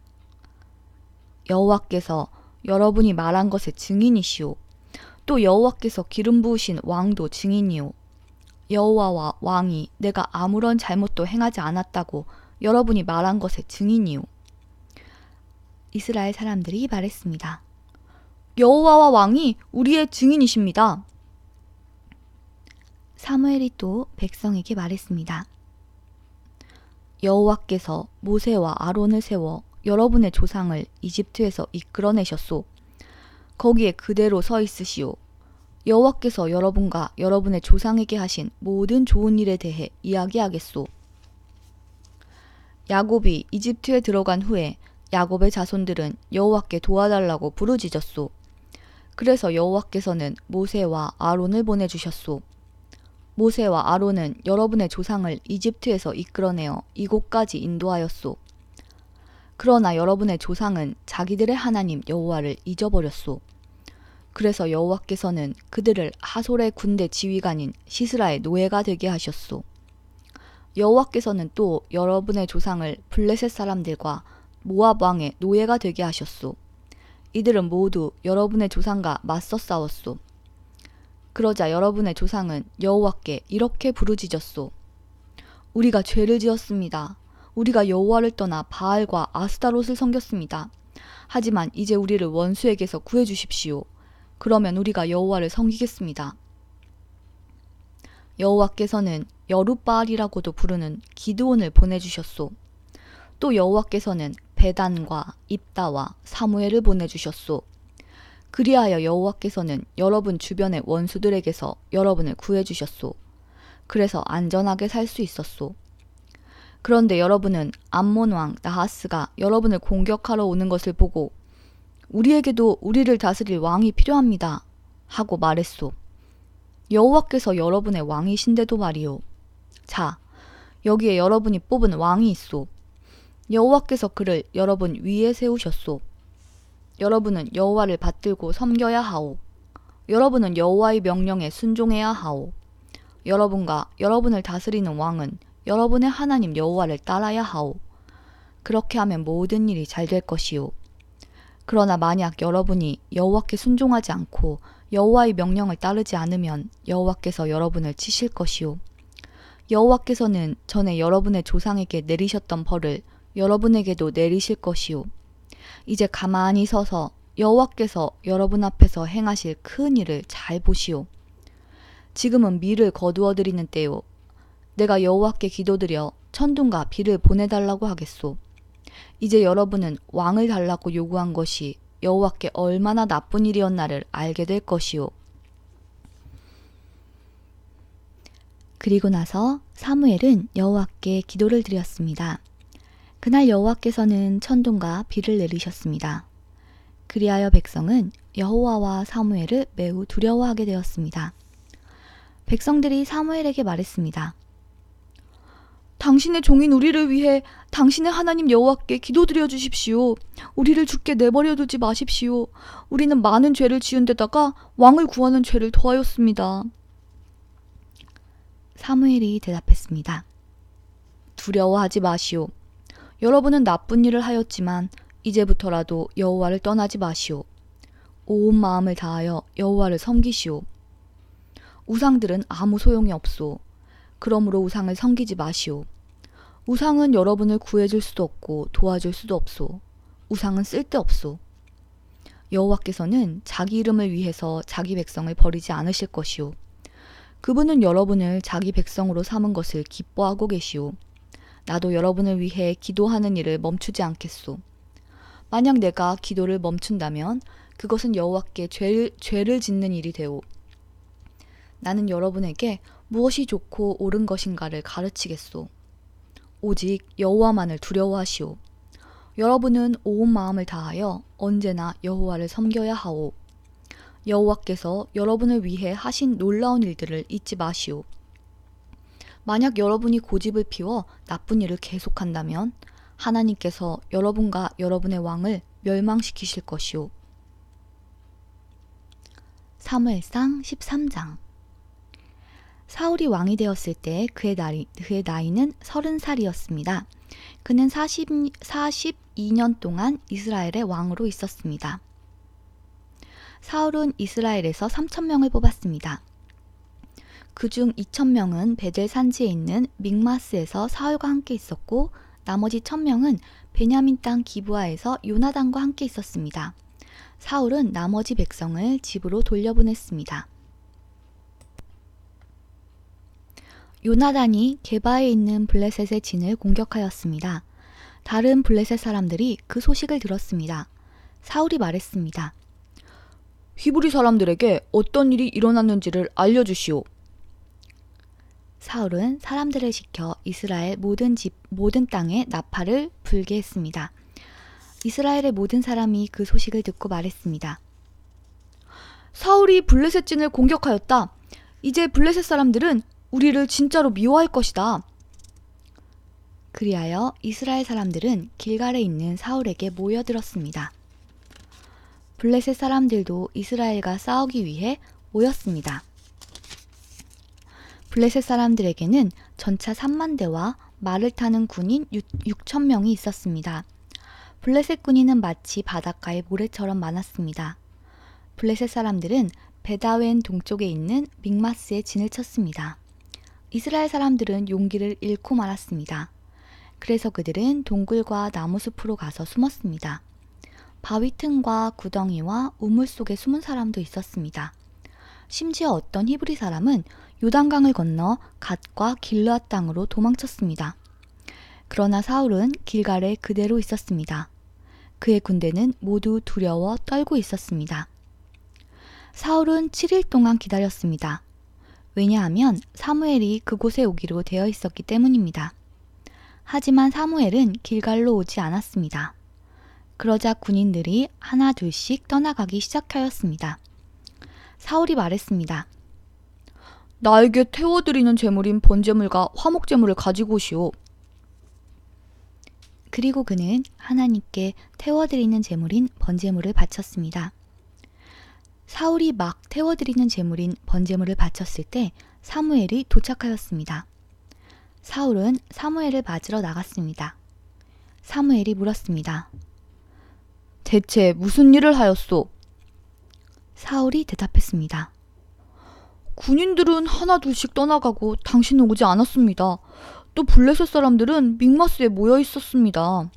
여호와께서 여러분이 말한 것의 증인이시오. 또 여호와께서 기름 부으신 왕도 증인이오. 여호와와 왕이 내가 아무런 잘못도 행하지 않았다고 여러분이 말한 것의 증인이오. 이스라엘 사람들이 말했습니다. 여호와와 왕이 우리의 증인이십니다. 사무엘이 또 백성에게 말했습니다. 여호와께서 모세와 아론을 세워 여러분의 조상을 이집트에서 이끌어내셨소. 거기에 그대로 서 있으시오. 여호와께서 여러분과 여러분의 조상에게 하신 모든 좋은 일에 대해 이야기하겠소. 야곱이 이집트에 들어간 후에 야곱의 자손들은 여호와께 도와달라고 부르짖었소. 그래서 여호와께서는 모세와 아론을 보내주셨소. 모세와 아론은 여러분의 조상을 이집트에서 이끌어내어 이곳까지 인도하였소. 그러나 여러분의 조상은 자기들의 하나님 여호와를 잊어버렸소. 그래서 여호와께서는 그들을 하솔의 군대 지휘관인 시스라의 노예가 되게 하셨소. 여호와께서는 또 여러분의 조상을 블레셋 사람들과 모압 왕의 노예가 되게 하셨소. 이들은 모두 여러분의 조상과 맞서 싸웠소. 그러자 여러분의 조상은 여호와께 이렇게 부르짖었소. 우리가 죄를 지었습니다. 우리가 여호와를 떠나 바알과 아스타롯을 섬겼습니다. 하지만 이제 우리를 원수에게서 구해주십시오. 그러면 우리가 여호와를 섬기겠습니다. 여호와께서는 여룻바알이라고도 부르는 기드온을 보내주셨소. 또 여호와께서는 베단과 입다와 사무엘을 보내주셨소. 그리하여 여호와께서는 여러분 주변의 원수들에게서 여러분을 구해주셨소. 그래서 안전하게 살 수 있었소. 그런데 여러분은 암몬 왕 나하스가 여러분을 공격하러 오는 것을 보고 우리에게도 우리를 다스릴 왕이 필요합니다 하고 말했소. 여호와께서 여러분의 왕이신데도 말이오. 자, 여기에 여러분이 뽑은 왕이 있소. 여호와께서 그를 여러분 위에 세우셨소. 여러분은 여호와를 받들고 섬겨야 하오. 여러분은 여호와의 명령에 순종해야 하오. 여러분과 여러분을 다스리는 왕은 여러분의 하나님 여호와를 따라야 하오. 그렇게 하면 모든 일이 잘 될 것이오. 그러나 만약 여러분이 여호와께 순종하지 않고 여호와의 명령을 따르지 않으면 여호와께서 여러분을 치실 것이오. 여호와께서는 전에 여러분의 조상에게 내리셨던 벌을 여러분에게도 내리실 것이오. 이제 가만히 서서 여호와께서 여러분 앞에서 행하실 큰 일을 잘 보시오. 지금은 밀을 거두어 드리는 때요. 내가 여호와께 기도드려 천둥과 비를 보내달라고 하겠소. 이제 여러분은 왕을 달라고 요구한 것이 여호와께 얼마나 나쁜 일이었나를 알게 될 것이오. 그리고 나서 사무엘은 여호와께 기도를 드렸습니다. 그날 여호와께서는 천둥과 비를 내리셨습니다. 그리하여 백성은 여호와와 사무엘을 매우 두려워하게 되었습니다. 백성들이 사무엘에게 말했습니다. 당신의 종인 우리를 위해 당신의 하나님 여호와께 기도드려 주십시오. 우리를 죽게 내버려 두지 마십시오. 우리는 많은 죄를 지은 데다가 왕을 구하는 죄를 더하였습니다. 사무엘이 대답했습니다. 두려워하지 마시오. 여러분은 나쁜 일을 하였지만 이제부터라도 여호와를 떠나지 마시오. 온 마음을 다하여 여호와를 섬기시오. 우상들은 아무 소용이 없소. 그러므로 우상을 섬기지 마시오. 우상은 여러분을 구해줄 수도 없고 도와줄 수도 없소. 우상은 쓸데없소. 여호와께서는 자기 이름을 위해서 자기 백성을 버리지 않으실 것이오. 그분은 여러분을 자기 백성으로 삼은 것을 기뻐하고 계시오. 나도 여러분을 위해 기도하는 일을 멈추지 않겠소. 만약 내가 기도를 멈춘다면 그것은 여호와께 죄를 짓는 일이 되오. 나는 여러분에게 무엇이 좋고 옳은 것인가를 가르치겠소. 오직 여호와만을 두려워하시오. 여러분은 온 마음을 다하여 언제나 여호와를 섬겨야 하오. 여호와께서 여러분을 위해 하신 놀라운 일들을 잊지 마시오. 만약 여러분이 고집을 피워 나쁜 일을 계속한다면 하나님께서 여러분과 여러분의 왕을 멸망시키실 것이오. 사무엘상 13장. 사울이 왕이 되었을 때 그의 나이는 30살이었습니다. 그는 42년 동안 이스라엘의 왕으로 있었습니다. 사울은 이스라엘에서 3,000명을 뽑았습니다. 그중 2,000명은 베델 산지에 있는 믹마스에서 사울과 함께 있었고 나머지 1,000명은 베냐민 땅 기브아에서 요나단과 함께 있었습니다. 사울은 나머지 백성을 집으로 돌려보냈습니다. 요나단이 게바에 있는 블레셋의 진을 공격하였습니다. 다른 블레셋 사람들이 그 소식을 들었습니다. 사울이 말했습니다. 히브리 사람들에게 어떤 일이 일어났는지를 알려주시오. 사울은 사람들을 시켜 이스라엘 모든 땅에 나팔을 불게 했습니다. 이스라엘의 모든 사람이 그 소식을 듣고 말했습니다. 사울이 블레셋 진을 공격하였다. 이제 블레셋 사람들은 우리를 진짜로 미워할 것이다. 그리하여 이스라엘 사람들은 길갈에 있는 사울에게 모여들었습니다. 블레셋 사람들도 이스라엘과 싸우기 위해 모였습니다. 블레셋 사람들에게는 전차 3만 대와 말을 타는 군인 6,000명이 있었습니다. 블레셋 군인은 마치 바닷가의 모래처럼 많았습니다. 블레셋 사람들은 베다웬 동쪽에 있는 믹마스에 진을 쳤습니다. 이스라엘 사람들은 용기를 잃고 말았습니다. 그래서 그들은 동굴과 나무숲으로 가서 숨었습니다. 바위 틈과 구덩이와 우물 속에 숨은 사람도 있었습니다. 심지어 어떤 히브리 사람은 요단강을 건너 갓과 길르앗 땅으로 도망쳤습니다. 그러나 사울은 길갈에 그대로 있었습니다. 그의 군대는 모두 두려워 떨고 있었습니다. 사울은 7일 동안 기다렸습니다. 왜냐하면 사무엘이 그곳에 오기로 되어 있었기 때문입니다. 하지만 사무엘은 길갈로 오지 않았습니다. 그러자 군인들이 하나 둘씩 떠나가기 시작하였습니다. 사울이 말했습니다. 나에게 태워드리는 제물인 번제물과 화목제물을 가지고 오시오. 그리고 그는 하나님께 태워드리는 제물인 번제물을 바쳤습니다. 사울이 막 태워드리는 제물인 번제물을 바쳤을 때 사무엘이 도착하였습니다. 사울은 사무엘을 맞으러 나갔습니다. 사무엘이 물었습니다. 대체 무슨 일을 하였소? 사울이 대답했습니다. 군인들은 하나 둘씩 떠나가고 당신은 오지 않았습니다. 또 블레셋 사람들은 믹마스에 모여 있었습니다.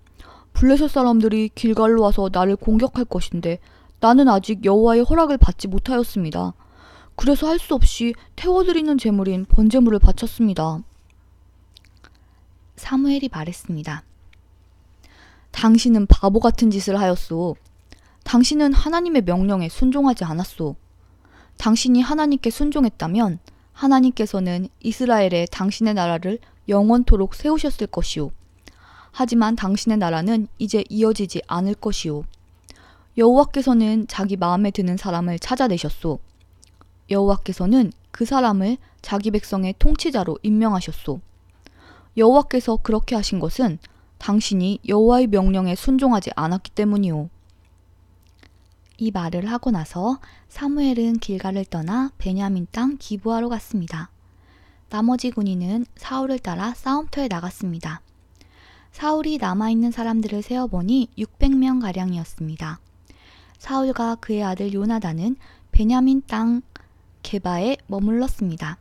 블레셋 사람들이 길갈로 와서 나를 공격할 것인데 나는 아직 여호와의 허락을 받지 못하였습니다. 그래서 할 수 없이 태워드리는 제물인 번제물을 바쳤습니다. 사무엘이 말했습니다. 당신은 바보 같은 짓을 하였소. 당신은 하나님의 명령에 순종하지 않았소. 당신이 하나님께 순종했다면 하나님께서는 이스라엘에 당신의 나라를 영원토록 세우셨을 것이오. 하지만 당신의 나라는 이제 이어지지 않을 것이오. 여호와께서는 자기 마음에 드는 사람을 찾아내셨소. 여호와께서는 그 사람을 자기 백성의 통치자로 임명하셨소. 여호와께서 그렇게 하신 것은 당신이 여호와의 명령에 순종하지 않았기 때문이오. 이 말을 하고 나서 사무엘은 길갈을 떠나 베냐민 땅 기브아로 갔습니다. 나머지 군인은 사울을 따라 싸움터에 나갔습니다. 사울이 남아있는 사람들을 세어보니 600명가량이었습니다. 사울과 그의 아들 요나단은 베냐민 땅 게바에 머물렀습니다.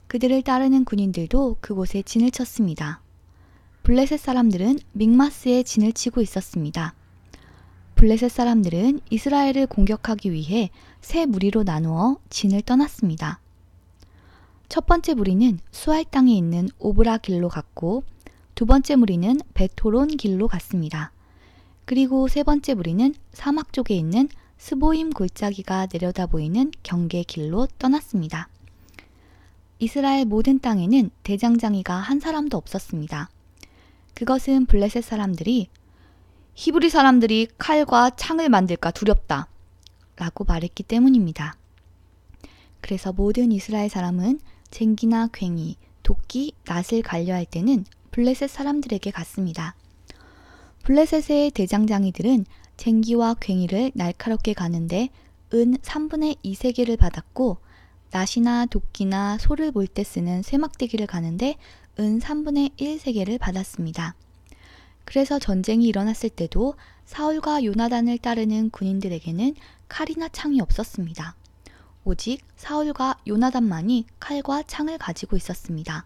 그들을 따르는 군인들도 그곳에 진을 쳤습니다. 블레셋 사람들은 믹마스에 진을 치고 있었습니다. 블레셋 사람들은 이스라엘을 공격하기 위해 세 무리로 나누어 진을 떠났습니다. 첫 번째 무리는 수알 땅에 있는 오브라 길로 갔고, 두 번째 무리는 베토론 길로 갔습니다. 그리고 세 번째 무리는 사막 쪽에 있는 스보임 골짜기가 내려다 보이는 경계 길로 떠났습니다. 이스라엘 모든 땅에는 대장장이가 한 사람도 없었습니다. 그것은 블레셋 사람들이 히브리 사람들이 칼과 창을 만들까 두렵다 라고 말했기 때문입니다. 그래서 모든 이스라엘 사람은 쟁기나 괭이, 도끼, 낫을 갈려할 때는 블레셋 사람들에게 갔습니다. 블레셋의 대장장이들은 쟁기와 괭이를 날카롭게 가는데 은 3분의 2 세겔을 받았고, 낫이나 도끼나 소를 몰 때 쓰는 쇠막대기를 가는데 은 3분의 1 세겔을 받았습니다. 그래서 전쟁이 일어났을 때도 사울과 요나단을 따르는 군인들에게는 칼이나 창이 없었습니다. 오직 사울과 요나단만이 칼과 창을 가지고 있었습니다.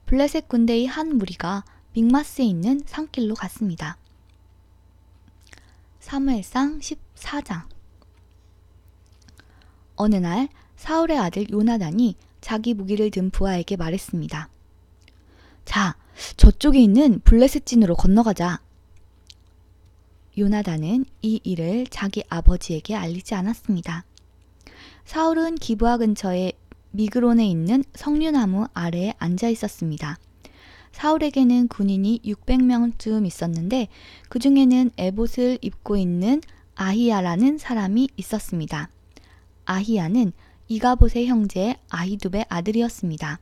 블레셋 군대의 한 무리가 믹마스에 있는 산길로 갔습니다. 사무엘상 14장. 어느 날 사울의 아들 요나단이 자기 무기를 든 부하에게 말했습니다. 자, 저쪽에 있는 블레셋 진으로 건너가자. 요나단은 이 일을 자기 아버지에게 알리지 않았습니다. 사울은 기브아 근처에 미그론에 있는 석류나무 아래에 앉아 있었습니다. 사울에게는 군인이 600명쯤 있었는데 그 중에는 에봇을 입고 있는 아히야라는 사람이 있었습니다. 아히야는 이가봇의 형제 아히둡의 아들이었습니다.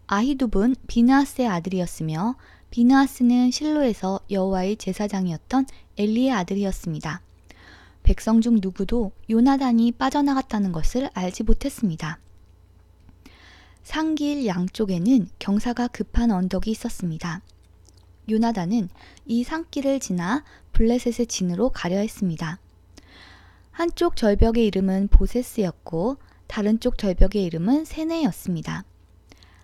아히둡은 비느하스의 아들이었으며 비느하스는 실로에서 여호와의 제사장이었던 엘리의 아들이었습니다. 백성 중 누구도 요나단이 빠져나갔다는 것을 알지 못했습니다. 산길 양쪽에는 경사가 급한 언덕이 있었습니다. 요나단은 이 산길을 지나 블레셋의 진으로 가려 했습니다. 한쪽 절벽의 이름은 보세스였고 다른 쪽 절벽의 이름은 세네였습니다.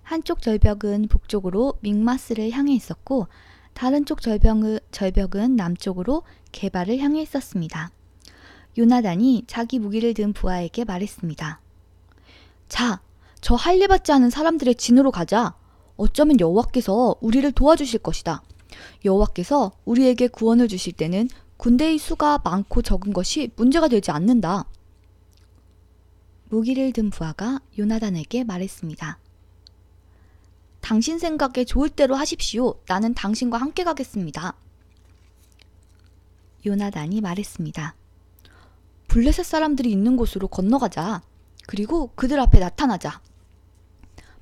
한쪽 절벽은 북쪽으로 믹마스를 향해 있었고 다른 쪽 절벽은 남쪽으로 게바를 향해 있었습니다. 요나단이 자기 무기를 든 부하에게 말했습니다. 자, 저 할례받지 않은 사람들의 진으로 가자. 어쩌면 여호와께서 우리를 도와주실 것이다. 여호와께서 우리에게 구원을 주실 때는 군대의 수가 많고 적은 것이 문제가 되지 않는다. 무기를 든 부하가 요나단에게 말했습니다. 당신 생각에 좋을 대로 하십시오. 나는 당신과 함께 가겠습니다. 요나단이 말했습니다. 블레셋 사람들이 있는 곳으로 건너가자. 그리고 그들 앞에 나타나자.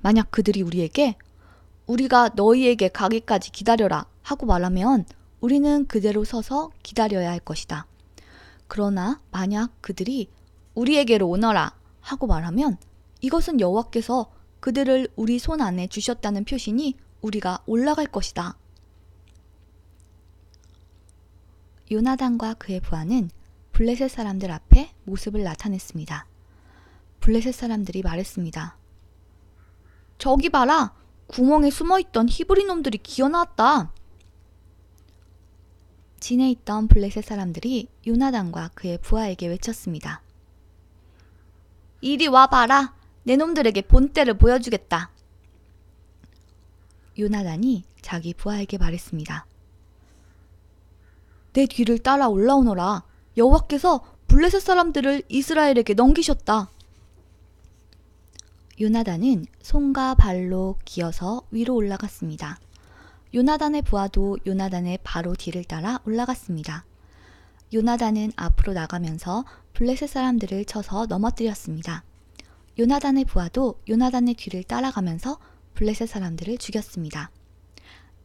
만약 그들이 우리가 너희에게 가기까지 기다려라 하고 말하면 우리는 그대로 서서 기다려야 할 것이다. 그러나 만약 그들이 우리에게로 오너라 하고 말하면 이것은 여호와께서 그들을 우리 손 안에 주셨다는 표시니 우리가 올라갈 것이다. 요나단과 그의 부하는 블레셋 사람들 앞에 모습을 나타냈습니다. 블레셋 사람들이 말했습니다. 저기 봐라! 구멍에 숨어있던 히브리 놈들이 기어나왔다. 진에 있던 블레셋 사람들이 요나단과 그의 부하에게 외쳤습니다. 이리 와봐라! 내 놈들에게 본때를 보여주겠다. 요나단이 자기 부하에게 말했습니다. 내 뒤를 따라 올라오너라. 여호와께서 블레셋 사람들을 이스라엘에게 넘기셨다. 요나단은 손과 발로 기어서 위로 올라갔습니다. 요나단의 부하도 요나단의 바로 뒤를 따라 올라갔습니다. 요나단은 앞으로 나가면서 블레셋 사람들을 쳐서 넘어뜨렸습니다. 요나단의 부하도 요나단의 뒤를 따라가면서 블레셋 사람들을 죽였습니다.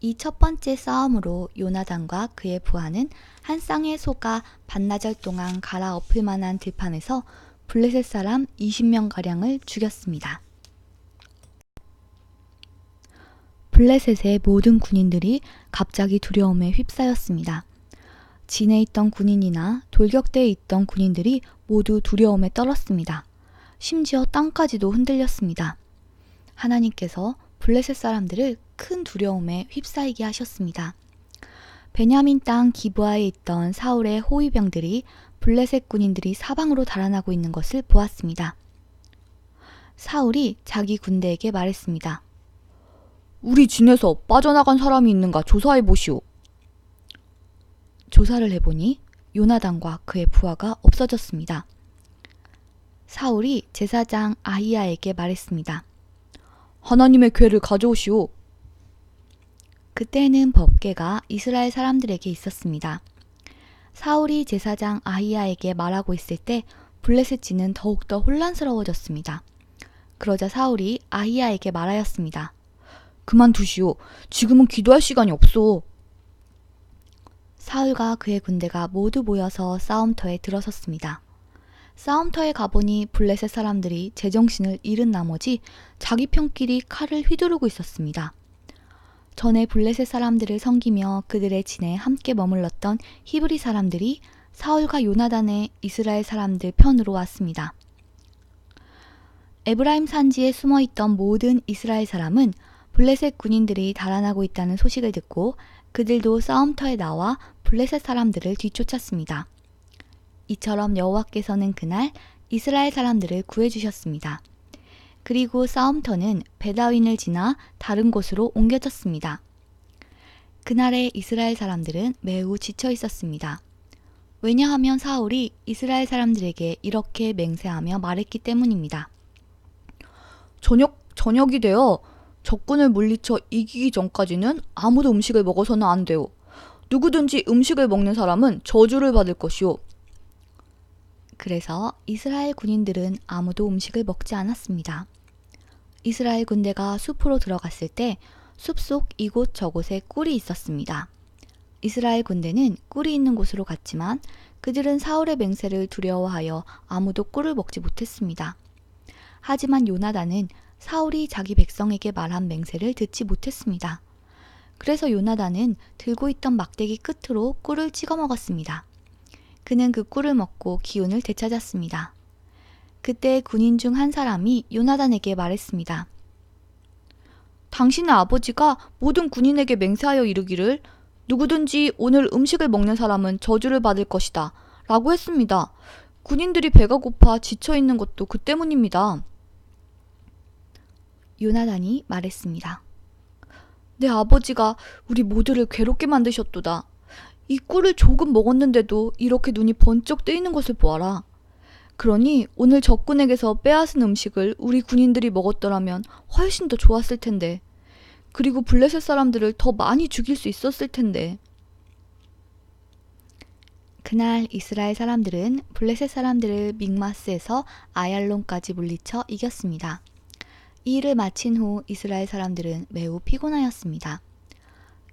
이 첫 번째 싸움으로 요나단과 그의 부하는 한 쌍의 소가 반나절 동안 갈아엎을 만한 들판에서 블레셋 사람 20명가량을 죽였습니다. 블레셋의 모든 군인들이 갑자기 두려움에 휩싸였습니다. 진에 있던 군인이나 돌격대에 있던 군인들이 모두 두려움에 떨었습니다. 심지어 땅까지도 흔들렸습니다. 하나님께서 블레셋 사람들을 큰 두려움에 휩싸이게 하셨습니다. 베냐민 땅 기브아에 있던 사울의 호위병들이 블레셋 군인들이 사방으로 달아나고 있는 것을 보았습니다. 사울이 자기 군대에게 말했습니다. 우리 진에서 빠져나간 사람이 있는가 조사해 보시오. 조사를 해보니 요나단과 그의 부하가 없어졌습니다. 사울이 제사장 아히야에게 말했습니다. 하나님의 궤를 가져오시오. 그때는 법궤가 이스라엘 사람들에게 있었습니다. 사울이 제사장 아히야에게 말하고 있을 때 블레셋 진은 더욱더 혼란스러워졌습니다. 그러자 사울이 아히야에게 말하였습니다. 그만두시오. 지금은 기도할 시간이 없소. 사울과 그의 군대가 모두 모여서 싸움터에 들어섰습니다. 싸움터에 가보니 블레셋 사람들이 제정신을 잃은 나머지 자기 편끼리 칼을 휘두르고 있었습니다. 전에 블레셋 사람들을 섬기며 그들의 진에 함께 머물렀던 히브리 사람들이 사울과 요나단의 이스라엘 사람들 편으로 왔습니다. 에브라임 산지에 숨어있던 모든 이스라엘 사람은 블레셋 군인들이 달아나고 있다는 소식을 듣고 그들도 싸움터에 나와 블레셋 사람들을 뒤쫓았습니다. 이처럼 여호와께서는 그날 이스라엘 사람들을 구해주셨습니다. 그리고 싸움터는 베다윈을 지나 다른 곳으로 옮겨졌습니다. 그날의 이스라엘 사람들은 매우 지쳐 있었습니다. 왜냐하면 사울이 이스라엘 사람들에게 이렇게 맹세하며 말했기 때문입니다. 저녁이 되어 적군을 물리쳐 이기기 전까지는 아무도 음식을 먹어서는 안 돼요. 누구든지 음식을 먹는 사람은 저주를 받을 것이오. 그래서 이스라엘 군인들은 아무도 음식을 먹지 않았습니다. 이스라엘 군대가 숲으로 들어갔을 때 숲속 이곳저곳에 꿀이 있었습니다. 이스라엘 군대는 꿀이 있는 곳으로 갔지만 그들은 사울의 맹세를 두려워하여 아무도 꿀을 먹지 못했습니다. 하지만 요나단은 사울이 자기 백성에게 말한 맹세를 듣지 못했습니다. 그래서 요나단은 들고 있던 막대기 끝으로 꿀을 찍어 먹었습니다. 그는 그 꿀을 먹고 기운을 되찾았습니다. 그때 군인 중 한 사람이 요나단에게 말했습니다. 당신의 아버지가 모든 군인에게 맹세하여 이르기를 누구든지 오늘 음식을 먹는 사람은 저주를 받을 것이다 라고 했습니다. 군인들이 배가 고파 지쳐 있는 것도 그 때문입니다. 요나단이 말했습니다. 내 아버지가 우리 모두를 괴롭게 만드셨도다. 이 꿀을 조금 먹었는데도 이렇게 눈이 번쩍 뜨이는 것을 보아라. 그러니 오늘 적군에게서 빼앗은 음식을 우리 군인들이 먹었더라면 훨씬 더 좋았을 텐데. 그리고 블레셋 사람들을 더 많이 죽일 수 있었을 텐데. 그날 이스라엘 사람들은 블레셋 사람들을 믹마스에서 아얄론까지 물리쳐 이겼습니다. 이 일을 마친 후 이스라엘 사람들은 매우 피곤하였습니다.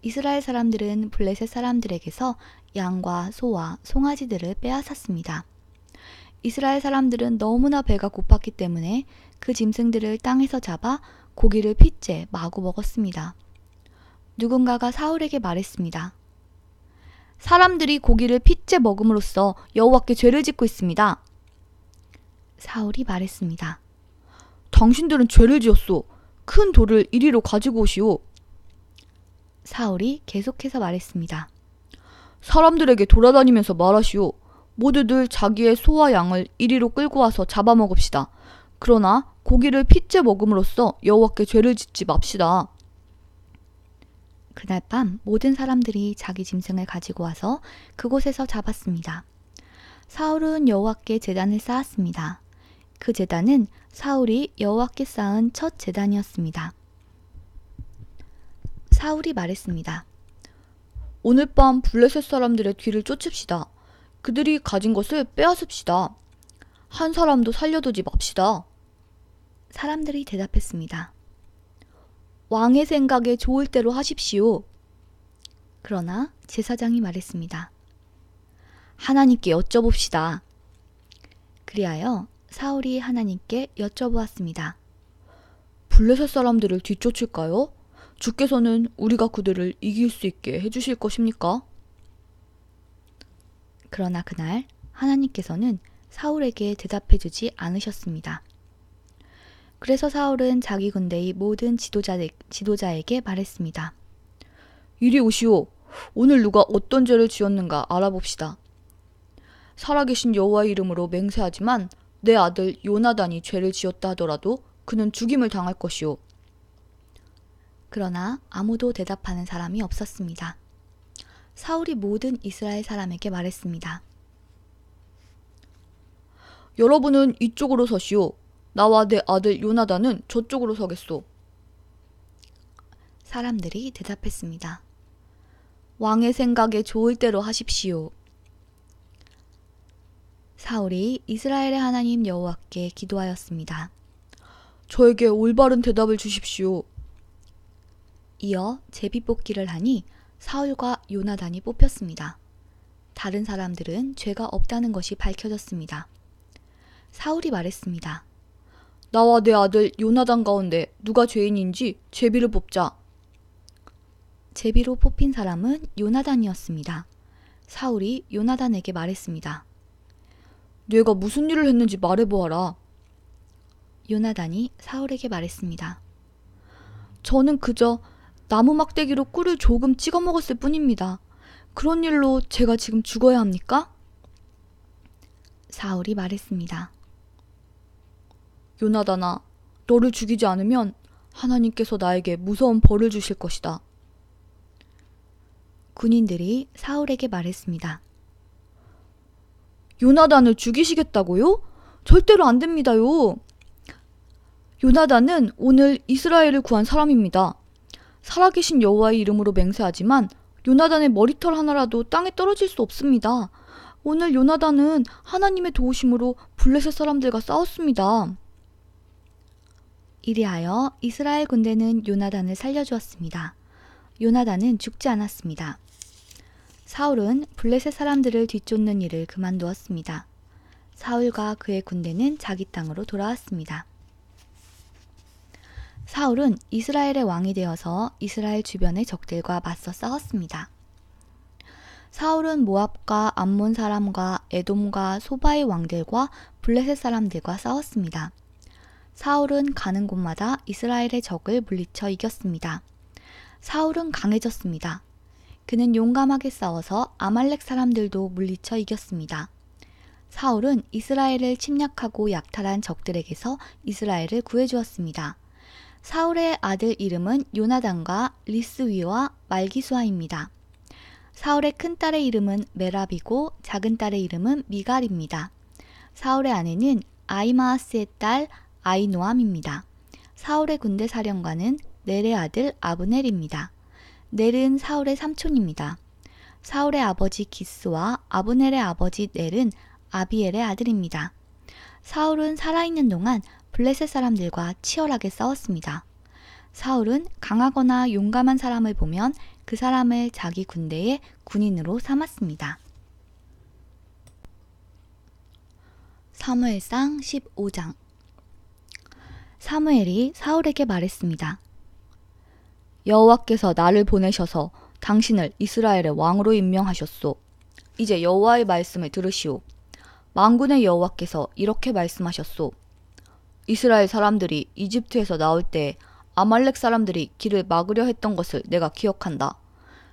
이스라엘 사람들은 블레셋 사람들에게서 양과 소와 송아지들을 빼앗았습니다. 이스라엘 사람들은 너무나 배가 고팠기 때문에 그 짐승들을 땅에서 잡아 고기를 핏째 마구 먹었습니다. 누군가가 사울에게 말했습니다. 사람들이 고기를 핏째 먹음으로써 여호와께 죄를 짓고 있습니다. 사울이 말했습니다. 당신들은 죄를 지었소. 큰 돌을 이리로 가지고 오시오. 사울이 계속해서 말했습니다. 사람들에게 돌아다니면서 말하시오. 모두들 자기의 소와 양을 이리로 끌고 와서 잡아먹읍시다. 그러나 고기를 핏째 먹음으로써 여호와께 죄를 짓지 맙시다. 그날 밤 모든 사람들이 자기 짐승을 가지고 와서 그곳에서 잡았습니다. 사울은 여호와께 제단을 쌓았습니다. 그 제단은 사울이 여호와께 쌓은 첫 제단이었습니다. 사울이 말했습니다. 오늘 밤 블레셋 사람들의 뒤를 쫓읍시다. 그들이 가진 것을 빼앗읍시다. 한 사람도 살려두지 맙시다. 사람들이 대답했습니다. 왕의 생각에 좋을 대로 하십시오. 그러나 제사장이 말했습니다. 하나님께 여쭤봅시다. 그리하여 사울이 하나님께 여쭤보았습니다. 블레셋 사람들을 뒤쫓을까요? 주께서는 우리가 그들을 이길 수 있게 해주실 것입니까? 그러나 그날 하나님께서는 사울에게 대답해주지 않으셨습니다. 그래서 사울은 자기 군대의 모든 지도자에게 말했습니다. 이리 오시오. 오늘 누가 어떤 죄를 지었는가 알아봅시다. 살아계신 여호와의 이름으로 맹세하지만 내 아들 요나단이 죄를 지었다 하더라도 그는 죽임을 당할 것이오. 그러나 아무도 대답하는 사람이 없었습니다. 사울이 모든 이스라엘 사람에게 말했습니다. 여러분은 이쪽으로 서시오. 나와 내 아들 요나단은 저쪽으로 서겠소. 사람들이 대답했습니다. 왕의 생각에 좋을 대로 하십시오. 사울이 이스라엘의 하나님 여호와께 기도하였습니다. 저에게 올바른 대답을 주십시오. 이어 제비뽑기를 하니 사울과 요나단이 뽑혔습니다. 다른 사람들은 죄가 없다는 것이 밝혀졌습니다. 사울이 말했습니다. 나와 내 아들 요나단 가운데 누가 죄인인지 제비를 뽑자. 제비로 뽑힌 사람은 요나단이었습니다. 사울이 요나단에게 말했습니다. 내가 무슨 일을 했는지 말해보아라. 요나단이 사울에게 말했습니다. 저는 그저 나무 막대기로 꿀을 조금 찍어 먹었을 뿐입니다. 그런 일로 제가 지금 죽어야 합니까? 사울이 말했습니다. 요나단아, 너를 죽이지 않으면 하나님께서 나에게 무서운 벌을 주실 것이다. 군인들이 사울에게 말했습니다. 요나단을 죽이시겠다고요? 절대로 안 됩니다요. 요나단은 오늘 이스라엘을 구한 사람입니다. 살아계신 여호와의 이름으로 맹세하지만 요나단의 머리털 하나라도 땅에 떨어질 수 없습니다. 오늘 요나단은 하나님의 도우심으로 블레셋 사람들과 싸웠습니다. 이리하여 이스라엘 군대는 요나단을 살려주었습니다. 요나단은 죽지 않았습니다. 사울은 블레셋 사람들을 뒤쫓는 일을 그만두었습니다. 사울과 그의 군대는 자기 땅으로 돌아왔습니다. 사울은 이스라엘의 왕이 되어서 이스라엘 주변의 적들과 맞서 싸웠습니다. 사울은 모압과 암몬 사람과 에돔과 소바의 왕들과 블레셋 사람들과 싸웠습니다. 사울은 가는 곳마다 이스라엘의 적을 물리쳐 이겼습니다. 사울은 강해졌습니다. 그는 용감하게 싸워서 아말렉 사람들도 물리쳐 이겼습니다. 사울은 이스라엘을 침략하고 약탈한 적들에게서 이스라엘을 구해주었습니다. 사울의 아들 이름은 요나단과 리스위와 말기수아입니다. 사울의 큰 딸의 이름은 메랍이고 작은 딸의 이름은 미갈입니다. 사울의 아내는 아히마아스의 딸 아히노암입니다. 사울의 군대 사령관은 넬의 아들 아브넬입니다. 넬은 사울의 삼촌입니다. 사울의 아버지 기스와 아브넬의 아버지 넬은 아비엘의 아들입니다. 사울은 살아있는 동안 블레셋 사람들과 치열하게 싸웠습니다. 사울은 강하거나 용감한 사람을 보면 그 사람을 자기 군대의 군인으로 삼았습니다. 사무엘상 15장. 사무엘이 사울에게 말했습니다. 여호와께서 나를 보내셔서 당신을 이스라엘의 왕으로 임명하셨소. 이제 여호와의 말씀을 들으시오. 만군의 여호와께서 이렇게 말씀하셨소. 이스라엘 사람들이 이집트에서 나올 때 아말렉 사람들이 길을 막으려 했던 것을 내가 기억한다.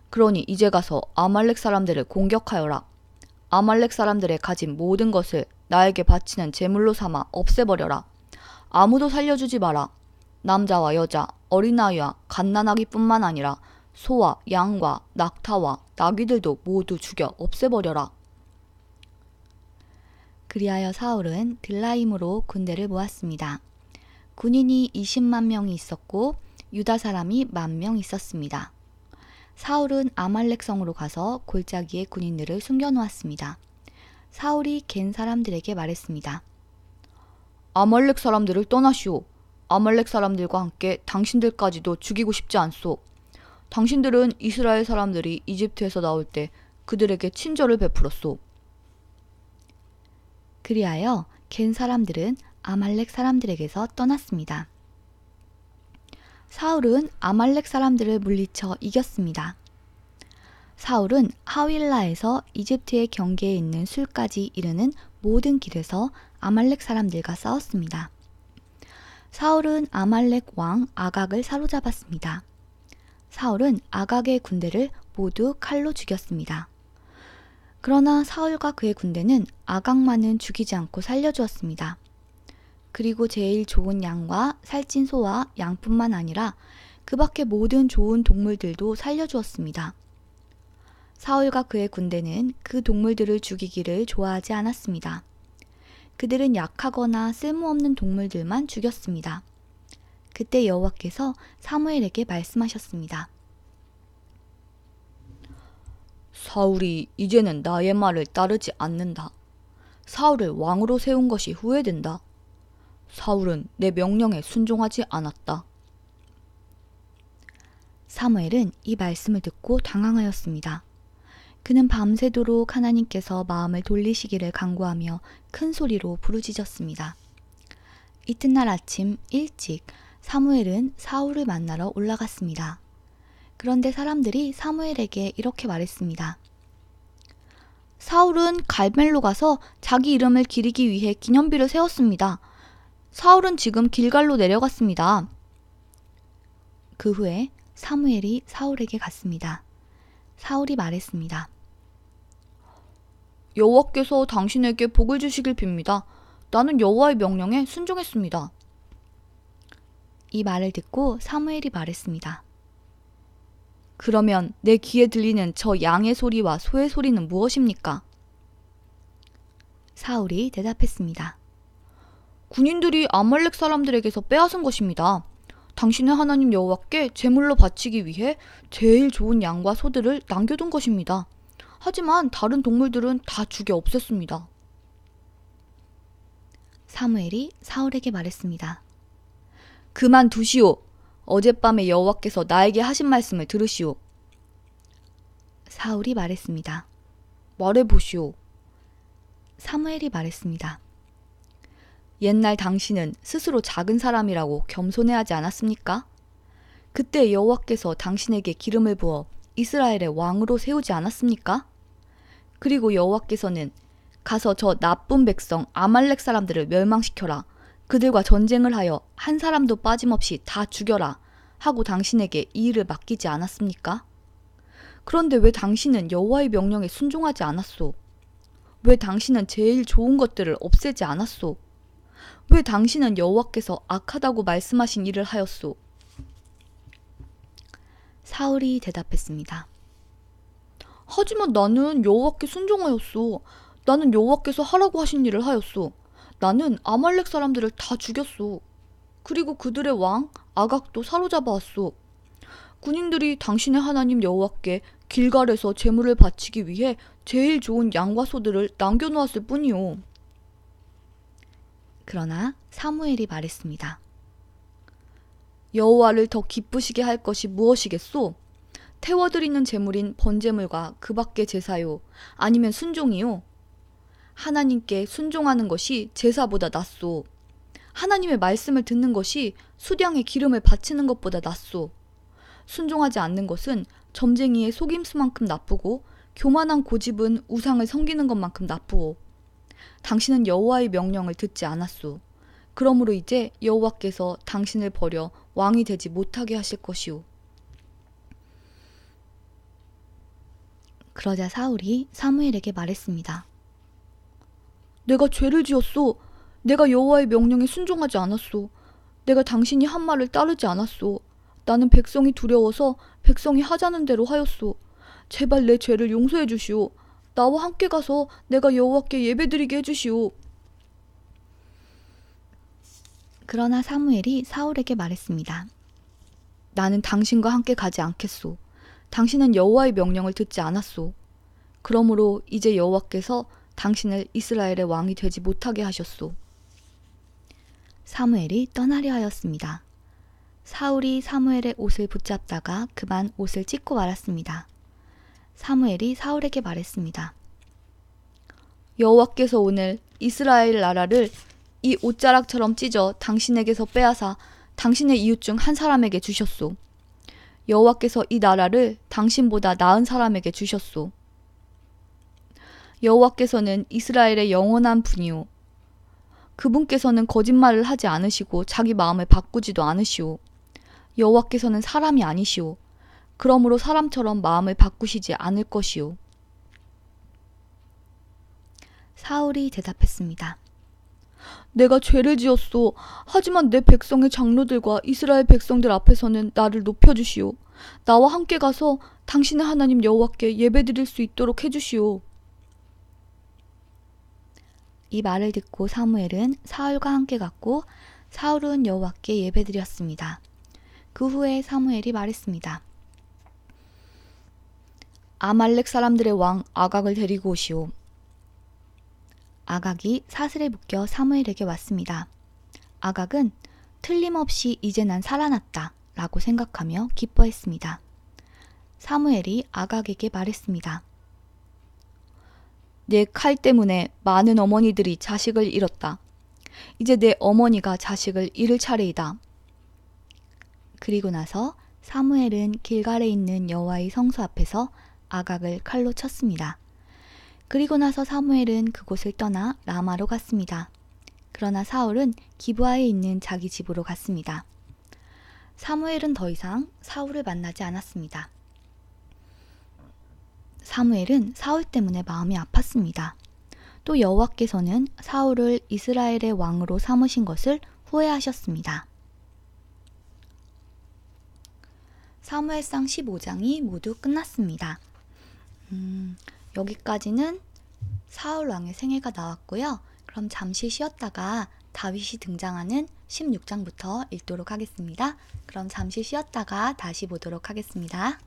그러니 이제 가서 아말렉 사람들을 공격하여라. 아말렉 사람들의 가진 모든 것을 나에게 바치는 제물로 삼아 없애버려라. 아무도 살려주지 마라. 남자와 여자, 어린아이와 갓난아기뿐만 아니라 소와 양과 낙타와 나귀들도 모두 죽여 없애버려라. 그리하여 사울은 들라임으로 군대를 모았습니다. 군인이 20만 명이 있었고 유다 사람이 10,000명 있었습니다. 사울은 아말렉 성으로 가서 골짜기에 군인들을 숨겨놓았습니다. 사울이 겐 사람들에게 말했습니다. 아말렉 사람들을 떠나시오. 아말렉 사람들과 함께 당신들까지도 죽이고 싶지 않소. 당신들은 이스라엘 사람들이 이집트에서 나올 때 그들에게 친절을 베풀었소. 그리하여 겐 사람들은 아말렉 사람들에게서 떠났습니다. 사울은 아말렉 사람들을 물리쳐 이겼습니다. 사울은 하윌라에서 이집트의 경계에 있는 술까지 이르는 모든 길에서 아말렉 사람들과 싸웠습니다. 사울은 아말렉 왕 아각을 사로잡았습니다. 사울은 아각의 군대를 모두 칼로 죽였습니다. 그러나 사울과 그의 군대는 아각만은 죽이지 않고 살려주었습니다. 그리고 제일 좋은 양과 살찐 소와 양뿐만 아니라 그 밖의 모든 좋은 동물들도 살려주었습니다. 사울과 그의 군대는 그 동물들을 죽이기를 좋아하지 않았습니다. 그들은 약하거나 쓸모없는 동물들만 죽였습니다. 그때 여호와께서 사무엘에게 말씀하셨습니다. 사울이 이제는 나의 말을 따르지 않는다. 사울을 왕으로 세운 것이 후회된다. 사울은 내 명령에 순종하지 않았다. 사무엘은 이 말씀을 듣고 당황하였습니다. 그는 밤새도록 하나님께서 마음을 돌리시기를 간구하며 큰 소리로 부르짖었습니다. 이튿날 아침 일찍 사무엘은 사울을 만나러 올라갔습니다. 그런데 사람들이 사무엘에게 이렇게 말했습니다. 사울은 갈멜로 가서 자기 이름을 기리기 위해 기념비를 세웠습니다. 사울은 지금 길갈로 내려갔습니다. 그 후에 사무엘이 사울에게 갔습니다. 사울이 말했습니다. 여호와께서 당신에게 복을 주시길 빕니다. 나는 여호와의 명령에 순종했습니다. 이 말을 듣고 사무엘이 말했습니다. 그러면 내 귀에 들리는 저 양의 소리와 소의 소리는 무엇입니까? 사울이 대답했습니다. 군인들이 아말렉 사람들에게서 빼앗은 것입니다. 당신의 하나님 여호와께 제물로 바치기 위해 제일 좋은 양과 소들을 남겨둔 것입니다. 하지만 다른 동물들은 다 죽여 없앴습니다. 사무엘이 사울에게 말했습니다. 그만두시오. 어젯밤에 여호와께서 나에게 하신 말씀을 들으시오. 사울이 말했습니다. 말해보시오. 사무엘이 말했습니다. 옛날 당신은 스스로 작은 사람이라고 겸손해하지 않았습니까? 그때 여호와께서 당신에게 기름을 부어 이스라엘의 왕으로 세우지 않았습니까? 그리고 여호와께서는 가서 저 나쁜 백성 아말렉 사람들을 멸망시켜라. 그들과 전쟁을 하여 한 사람도 빠짐없이 다 죽여라. 하고 당신에게 이 일을 맡기지 않았습니까? 그런데 왜 당신은 여호와의 명령에 순종하지 않았소? 왜 당신은 제일 좋은 것들을 없애지 않았소? 왜 당신은 여호와께서 악하다고 말씀하신 일을 하였소? 사울이 대답했습니다. 하지만 나는 여호와께 순종하였소. 나는 여호와께서 하라고 하신 일을 하였소. 나는 아말렉 사람들을 다 죽였소. 그리고 그들의 왕 아각도 사로잡아왔소. 군인들이 당신의 하나님 여호와께 길갈에서 제물을 바치기 위해 제일 좋은 양과 소들을 남겨놓았을 뿐이요. 그러나 사무엘이 말했습니다. 여호와를 더 기쁘시게 할 것이 무엇이겠소? 태워드리는 제물인 번제물과 그 밖의 제사요, 아니면 순종이요? 하나님께 순종하는 것이 제사보다 낫소. 하나님의 말씀을 듣는 것이 수량의 기름을 바치는 것보다 낫소. 순종하지 않는 것은 점쟁이의 속임수만큼 나쁘고 교만한 고집은 우상을 섬기는 것만큼 나쁘오. 당신은 여호와의 명령을 듣지 않았소. 그러므로 이제 여호와께서 당신을 버려 왕이 되지 못하게 하실 것이오. 그러자 사울이 사무엘에게 말했습니다. 내가 죄를 지었소. 내가 여호와의 명령에 순종하지 않았소. 내가 당신이 한 말을 따르지 않았소. 나는 백성이 두려워서 백성이 하자는 대로 하였소. 제발 내 죄를 용서해 주시오. 나와 함께 가서 내가 여호와께 예배드리게 해주시오. 그러나 사무엘이 사울에게 말했습니다. 나는 당신과 함께 가지 않겠소. 당신은 여호와의 명령을 듣지 않았소. 그러므로 이제 여호와께서 당신을 이스라엘의 왕이 되지 못하게 하셨소. 사무엘이 떠나려 하였습니다. 사울이 사무엘의 옷을 붙잡다가 그만 옷을 찢고 말았습니다. 사무엘이 사울에게 말했습니다. 여호와께서 오늘 이스라엘 나라를 이 옷자락처럼 찢어 당신에게서 빼앗아 당신의 이웃 중 한 사람에게 주셨소. 여호와께서 이 나라를 당신보다 나은 사람에게 주셨소. 여호와께서는 이스라엘의 영원한 분이요. 그분께서는 거짓말을 하지 않으시고 자기 마음을 바꾸지도 않으시오. 여호와께서는 사람이 아니시오. 그러므로 사람처럼 마음을 바꾸시지 않을 것이오. 사울이 대답했습니다. 내가 죄를 지었소. 하지만 내 백성의 장로들과 이스라엘 백성들 앞에서는 나를 높여주시오. 나와 함께 가서 당신의 하나님 여호와께 예배드릴 수 있도록 해주시오. 이 말을 듣고 사무엘은 사울과 함께 갔고 사울은 여호와께 예배드렸습니다. 그 후에 사무엘이 말했습니다. 아말렉 사람들의 왕 아각을 데리고 오시오. 아각이 사슬에 묶여 사무엘에게 왔습니다. 아각은 틀림없이 이제 난 살아났다 라고 생각하며 기뻐했습니다. 사무엘이 아각에게 말했습니다. 내 칼 때문에 많은 어머니들이 자식을 잃었다. 이제 내 어머니가 자식을 잃을 차례이다. 그리고 나서 사무엘은 길갈에 있는 여호와의 성소 앞에서 아각을 칼로 쳤습니다. 그리고 나서 사무엘은 그곳을 떠나 라마로 갔습니다. 그러나 사울은 기브아에 있는 자기 집으로 갔습니다. 사무엘은 더 이상 사울을 만나지 않았습니다. 사무엘은 사울 때문에 마음이 아팠습니다. 또 여호와께서는 사울을 이스라엘의 왕으로 삼으신 것을 후회하셨습니다. 사무엘상 15장이 모두 끝났습니다. 여기까지는 사울 왕의 생애가 나왔고요. 그럼 잠시 쉬었다가 다윗이 등장하는 16장부터 읽도록 하겠습니다. 그럼 잠시 쉬었다가 다시 보도록 하겠습니다.